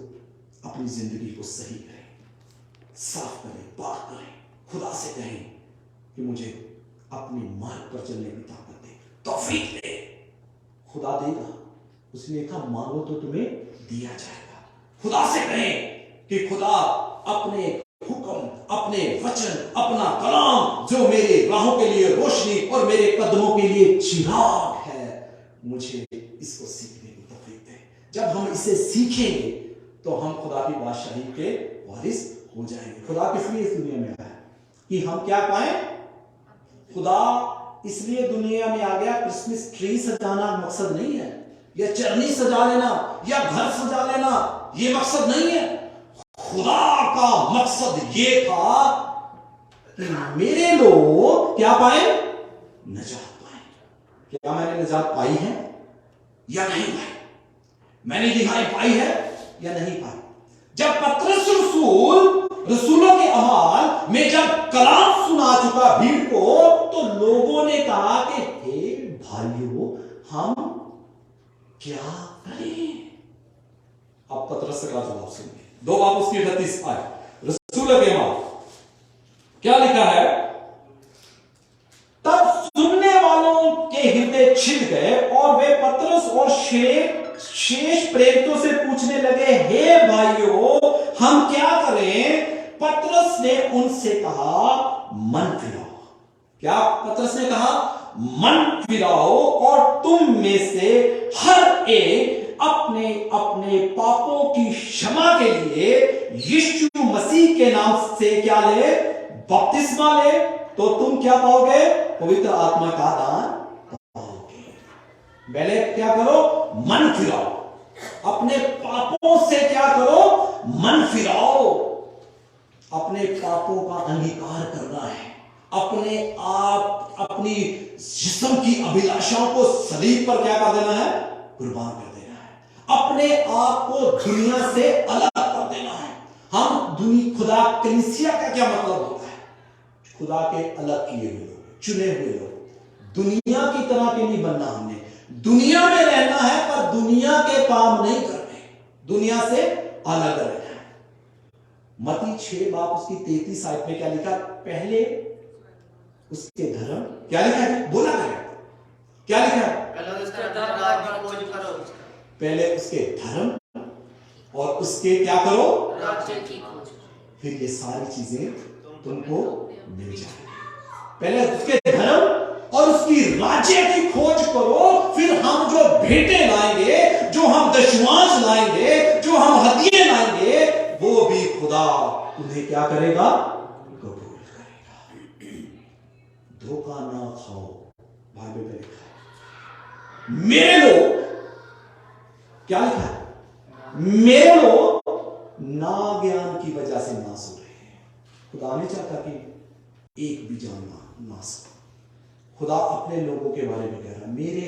अपनी जिंदगी को सही करें, साफ करें, पाक करें, खुदा से कहें कि मुझे अपने मार्ग पर चलने की ताकत दे, तौफीक दे। खुदा देगा। उसने कहा मांगो तो तुम्हें दिया जाएगा। खुदा से कहें कि खुदा अपने हुक्म, अपने वचन, अपना कलाम जो मेरे राहों के लिए रोशनी और मेरे कदमों के लिए चिराग है, मुझे इसको सीखने की तौफीक दे। जब हम इसे सीखेंगे तो हम खुदा की बादशाही के वारिस हो जाएंगे। खुदा किस लिए इस दुनिया में आया कि हम क्या पाएं? खुदा इसलिए दुनिया में आ गया, क्रिसमस ट्री सजाना मकसद नहीं है, या चरनी सजा लेना या घर सजा लेना ये मकसद नहीं है। खुदा का मकसद ये था कि मेरे लोग क्या पाए? नजात पाए। क्या मैंने नजात पाई है या नहीं पाई? मैंने रिहाई पाई है या नहीं पाई? जब पतरस रसूलों के अमाल में जब कलाम सुना चुका भीड़ को, तो लोगों ने कहा कि हे भाइयों, हम क्या करें? आप पतरस का जवाब सुनिए। 2 बाप उसकी 38 आए। रसूलों के अमाल क्या लिखा है? तब सुनने वालों के हृदय छिद गए और वे पतरस और शेष प्रेरितों से पूछने लगे, हे भाइयों, हम क्या करें? पतरस ने उनसे कहा, मन फिराओ। क्या पतरस ने कहा? मन फिराओ और तुम में से हर एक अपने अपने पापों की क्षमा के लिए यीशु मसीह के नाम से क्या ले? बपतिस्मा ले, तो तुम क्या पाओगे? पवित्र आत्मा का दान पाओगे। पहले क्या करो? मन फिराओ। अपने पापों से क्या करो? मन फिराओ। अपने पापों का अंगीकार करना है, अपने आप अपनी जिस्म की अभिलाषाओं को सलीब पर क्या कर देना है? कुर्बान कर देना है। अपने आप को दुनिया से अलग कर देना है। हम खुदा कलीसिया का क्या मतलब होता है? खुदा के अलग किए हुए लोग, चुने हुए लोग। दुनिया की तरह के नहीं बनना हमने। दुनिया में रहना है पर दुनिया के काम नहीं करने, दुनिया से अलग रहना है। मत्ती 6 बाप उसकी 33 आयत में क्या लिखा? पहले उसके धर्म, क्या लिखा है? बोला करें, क्या लिखा है? पहले उसके धर्म और उसके क्या करो? राज्य की खोज। फिर ये सारी चीजें तुमको मिल जाएगी। पहले उसके धर्म और उसकी राज्य की खोज करो, फिर हम जो भेंटें लाएंगे, जो हम दशमांश लाएंगे, जो हम हदिये लाएंगे, वो भी खुदा उन्हें क्या करेगा? कबूल करेगा। धोखा ना खाओ। बाइबल में लिखा है, मेरे लोग क्या लिखा है? मेरे लोग ना ज्ञान की वजह से नाश हो रहे हैं। खुदा नहीं चाहता कि एक भी जान नाश हो। खुदा अपने लोगों के बारे में कह रहा है, मेरे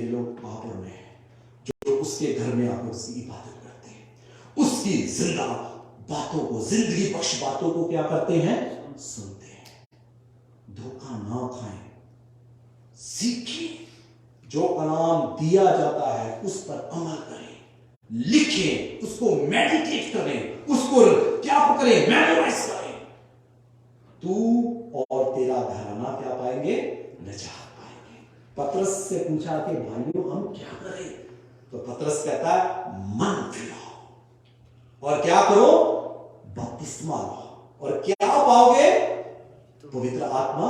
लोग पापों में हैं, जो उसके घर में आकर उसकी इबादत करते हैं, उसकी जिंदा बातों को, जिंदगी बख्श बातों को क्या करते हैं? सुनते हैं। धोखा ना खाएं, सीखें, जो कलाम दिया जाता है उस पर अमल करें, लिखें, उसको मेडिटेट करें, उसको क्या करें? मेमोराइज करें। तू और तेरा घराना क्या पाएंगे? नजात पाएंगे। पतरस से पूछा कि भाइयों हम क्या करें? तो पतरस कहता है मन फिराओ और क्या करो? बपतिस्मा लो और क्या पाओगे? पवित्र आत्मा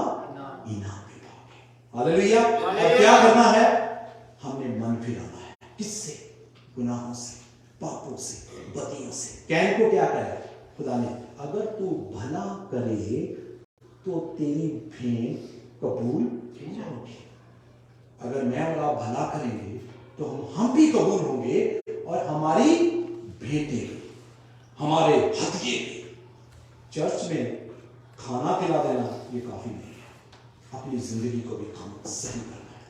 इनाम भी पाओगे। हालेलुया। और क्या करना है? हमने मन फिराना है। किससे? गुनाहों से, पापों से, बदियों से। कैन को क्या कहे? खुदा ने, अगर तू भला करे तो तेरी भेंट कबूल होगी। अगर मैं और आप भला करेंगे तो हम भी कबूल होंगे और हमारी भेंटें भी, हमारे हदिये भी। चर्च में खाना खिला देना ये काफी नहीं है, अपनी जिंदगी को भी काम सही करना है।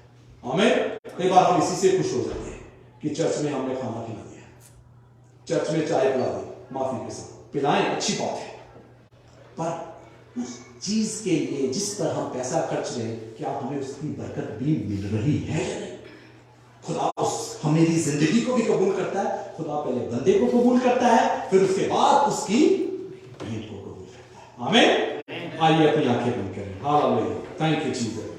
हमें कई बार हम इसी से खुश हो जाते हैं कि चर्च में हमने खाना खिला दिया, चर्च में चाय पिला दी, माफी के साथ पिलाएं, अच्छी बात है, पर उस चीज के लिए जिस पर हम पैसा खर्च रहे, क्या हमें उसकी बरकत भी मिल रही है या नहीं? खुदा हमारी जिंदगी को भी कबूल करता है। खुदा पहले बंदे को कबूल करता है, फिर उसके बाद उसकी भेंट को कबूल करता है। आमीन। आइए अपनी आंखें बंद करें। हालेलुया, थैंक यू जीसस,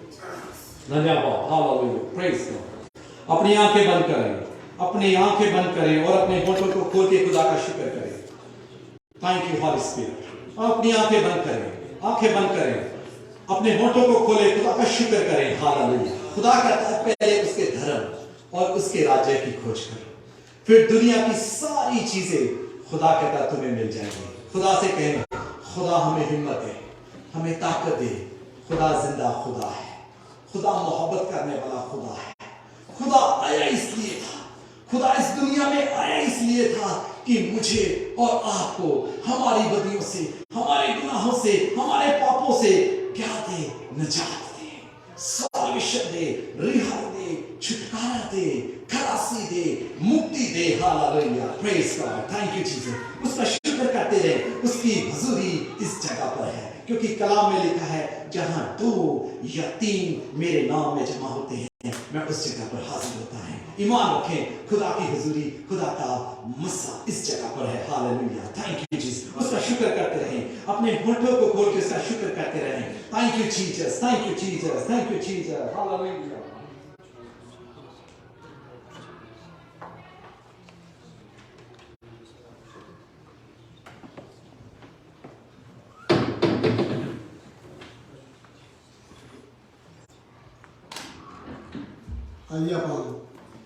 धन्यवाद, हालेलुया, प्रेज गॉड। अपनी आंखें बंद करें, अपनी आंखें बंद करें और अपने होठों को खोल के खुदा का शुक्र करें। Thank you Holy Spirit. अपनी आंखें बंद करें, आंखें बंद करें, अपने होठों को खोले, खुदा का शुक्र करें। हालेलुया। खुदा कहता है पहले उसके धर्म और उसके राज्य की खोज करो, फिर दुनिया की सारी चीजें खुदा कहता तुम्हें मिल जाएंगी। खुदा से कहना, खुदा हमें हिम्मत दे, हमें ताकत दे। खुदा जिंदा खुदा है, खुदा मोहब्बत करने वाला खुदा है। खुदा आया इसलिए था, खुदा इस दुनिया में आया इसलिए था कि मुझे और आपको हमारी बदियों से, हमारे गुनाहों से, हमारे पापों से क्या दे? निजात दे, सॉल्वेशन दे, रिहाई दे, छुटकारा दे, खलासी दे, मुक्ति दे। Hallelujah, praise God, thank you Jesus. उसका शुक्र करते रहे, उसकी हुजूरी इस जगह पर है, क्योंकि कलाम में लिखा है जहां 2 या 3 मेरे नाम में जमा होते हैं, मैं उस जगह पर हाजिर होता है। ईमान रखें, खुदा की हुजूरी, खुदा का मस्सा इस जगह पर है। Hallelujah, thank you Jesus. उसका शुक्र करते रहें, अपने होठों को खोल के उसका शुक्र करते रहें। Thank you Jesus, thank you Jesus, thank you Jesus. Hallelujah. आइए आप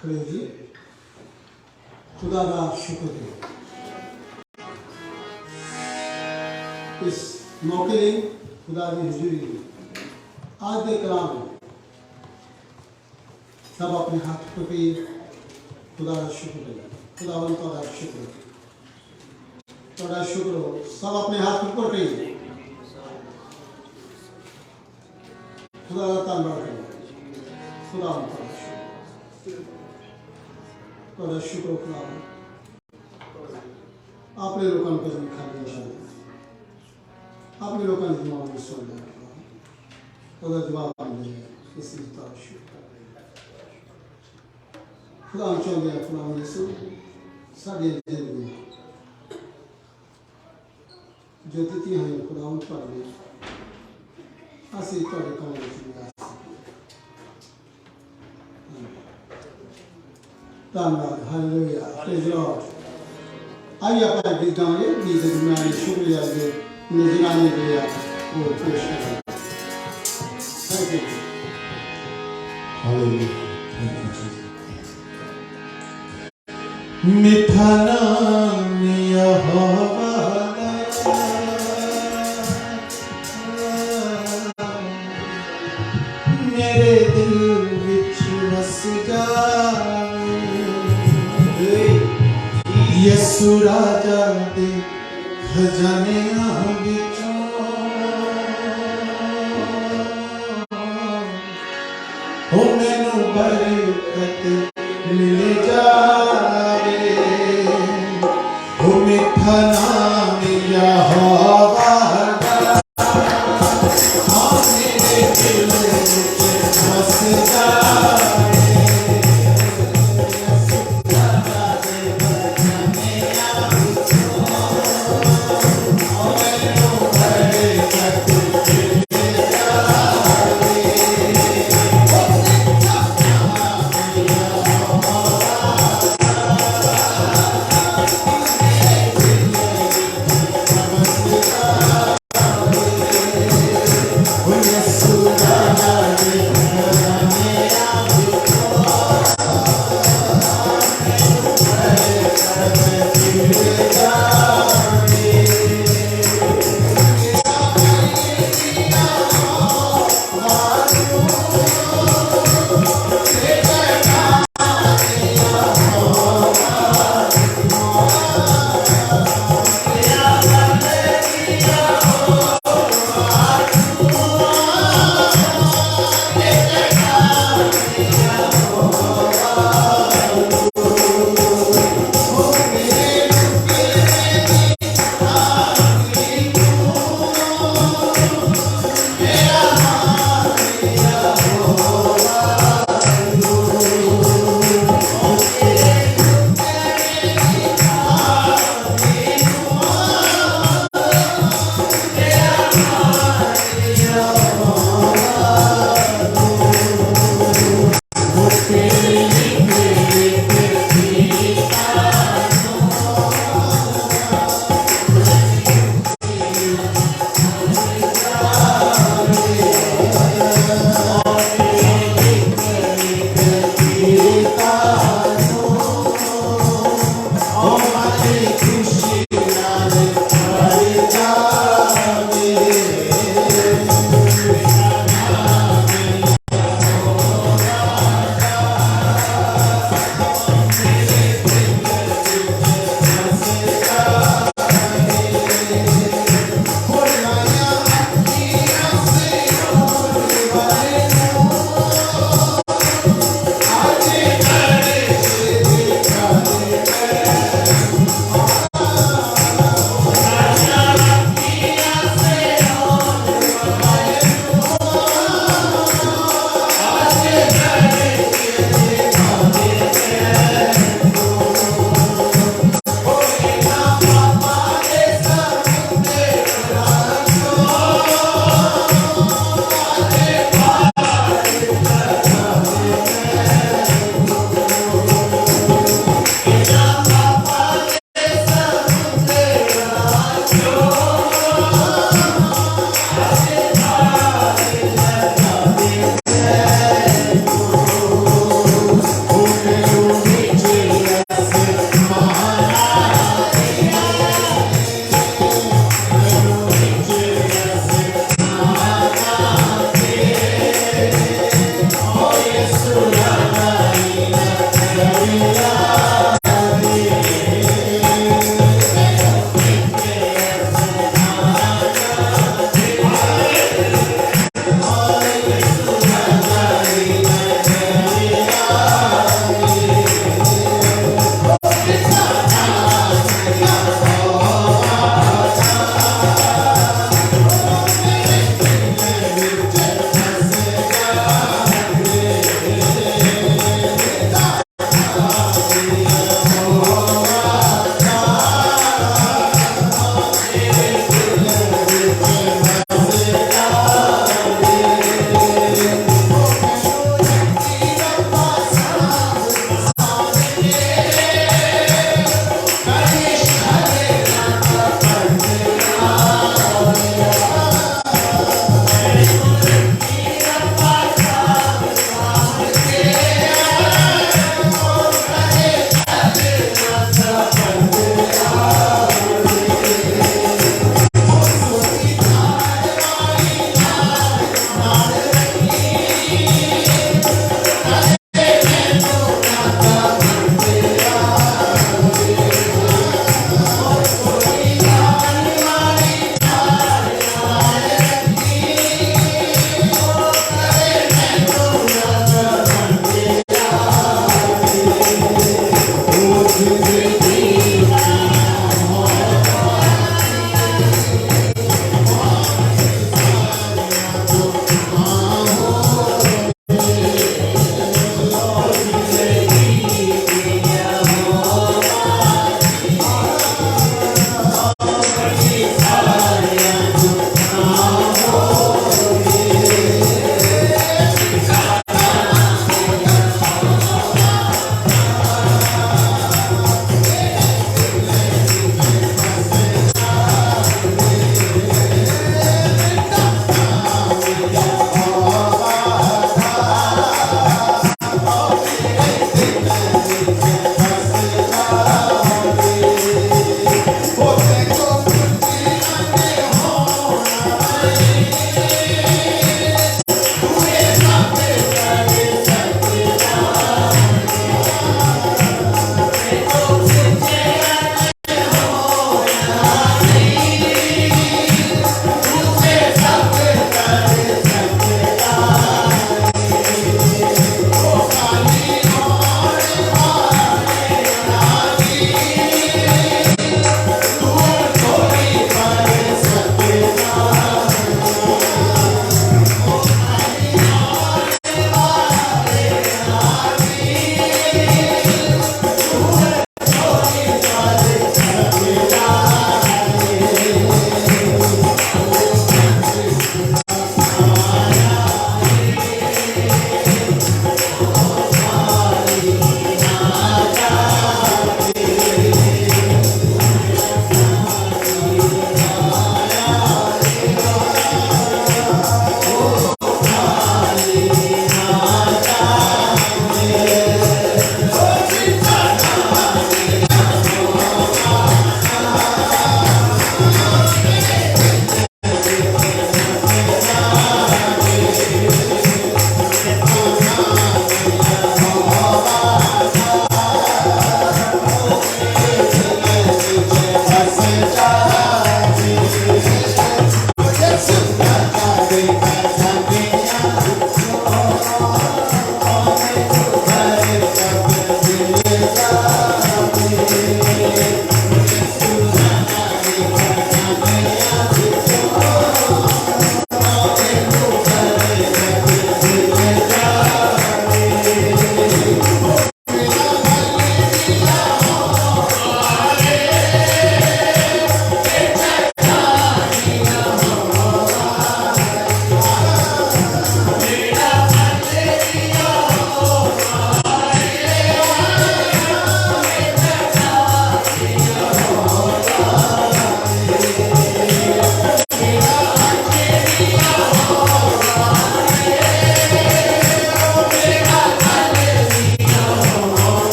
खड़े होइए, खुदा का शुक्र करें इस मौके लिए, खुदा की हुजूरी लिए। आज के कलाम में सब अपने हाथ पकड़िए, खुदा का शुक्र करें। खुदावन का शुक्र, थोड़ा शुक्र हो। सब अपने हाथ पकड़िए, खुदा का धन्यवाद करें। खुदा का थोड़ा शुक्र खुदा, आपने लोगों को जमीन खाली निशान, आपने लोगों ने जवाब में सुन लिया, खुदा जवाब मिल गया, इसलिए थोड़ा शुक्र खुदा। हम चाहते हैं खुदा में यीशु सारी जिंदगी जो तिथि हैं खुदा उन पर भी ऐसे थोड़े काम में धन्यवाद। Hallelujah, praise Lord. आइए अपना गीत गाएंगे, गीत के दरमियान शुक्रिया जो निजरानी दिया वो पेश करें। Thank you. Hallelujah, thank you Jesus. मीठा नाम यहोवा मेरे दिल विच वस जाए, यसु राजा दे खजानियां विचों हो मैनू बरकत मिल जावे, हो मीठा नाम यहोवा मेरे दिल विच वस जाए।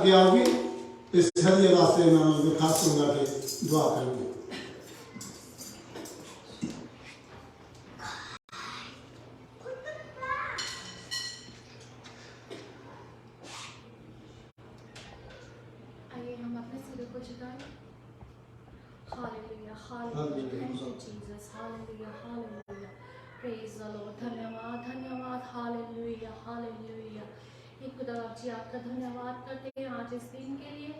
अगे आओगी इस हदिये वास्ते मैं खास करूँगा कि दुआ करूँगी। आइए हम अपने सिर को झुकाएं। Hallelujah, hallelujah, thank you Jesus, hallelujah, hallelujah, praise the lord. धन्यवाद, धन्यवाद, हालेलुया, हालेलुया। हे खुदावंद जी, आपका धन्यवाद करते हैं आज इस दिन के लिए,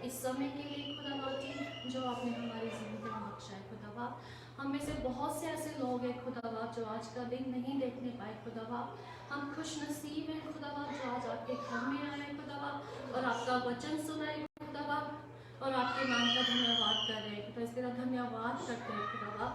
इस समय के लिए खुदावंद जी, जो आपने हमारी जिंदगी में बख्शा है खुदावंद। हम में से बहुत से ऐसे लोग हैं खुदावंद जो आज का दिन नहीं देखने पाए खुदावंद। हम खुश नसीब हैं खुदावंद जो आज आपके घर में आए हैं खुदावंद और आपका वचन सुनाए खुदावंद और आपके नाम का धन्यवाद कर रहे हैं। तो इस तरह धन्यवाद करते हैं खुदावंद,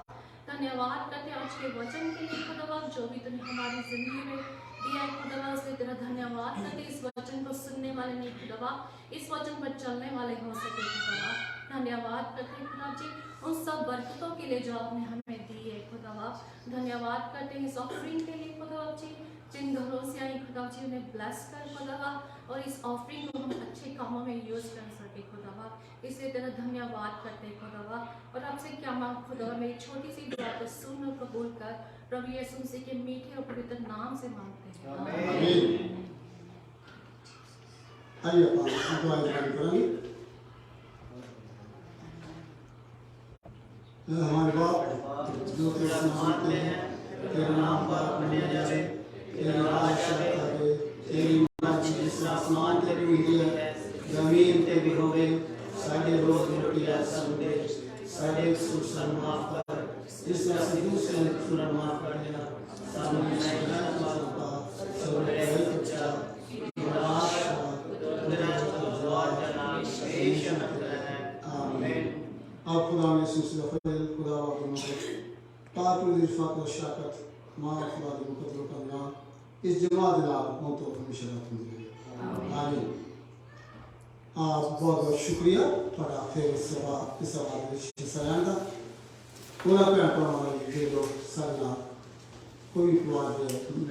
धन्यवाद करते हैं आज के वचन के लिए खुदावंद, जो भी तूने हमारी जिंदगी में दिया है खुदावंद, उसके तेरा धन्यवाद करते इस वचन को सुनने वाले नहीं खुदावंद, इस वचन पर चलने वाले हो सके खुदावंद। धन्यवाद करते हैं खुदा जी उन सब बरकतों के लिए जो आपने हमें दी है खुदावंद। धन्यवाद करते हैं इस ऑफरिंग के लिए खुदावंद जी, जिन घरों से आई खुदा जी उन्हें ब्लेस कर खुदावंद, और इस ऑफरिंग को हम अच्छे कामों में यूज कर सके खुदावंद। इसलिए तेरा धन्यवाद करते हैं खुदावंद। और आपसे क्या मांग खुदावंद, मेरी छोटी सी दुआ को सुन और कबूल कर, प्रभु यीशु मसीह के मीठे और पवित्र नाम से मांगते हैं, आमीन। आइए आप दुआ करेंगे। हमारे बाप जो तेरे आसमान में है, तेरा नाम पाक माना जाए, तेरा बादशाह आवे, तेरी मर्जी जिस आसमान ते भी हुई है जमीन ते भी होवे, साडे रोज रोटी दा संदे, साडे कसूर माफ कर, जिस तरह दूसरे ने कसूर माफ कर देना, सानू नहीं करना सब रे बच्चा विनाश तेरा जवाब का नाम पेश है, आमीन। आप खुदा में सुसला फजल खुदा वा पाक रिफात और शाकत मां खुदा की मुकद्दर करना इस जमात दा मौत और हमेशा रहती आमीन। आप बहुत बहुत शुक्रिया बड़ा फिर सभा इस सभा में सरांदा पूरा प्यार पाने के लोग सरना कोई बात नहीं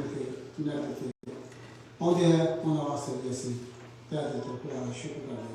नहीं आते हैं उन वास्ते जैसे कहते तो पूरा शुक्र करना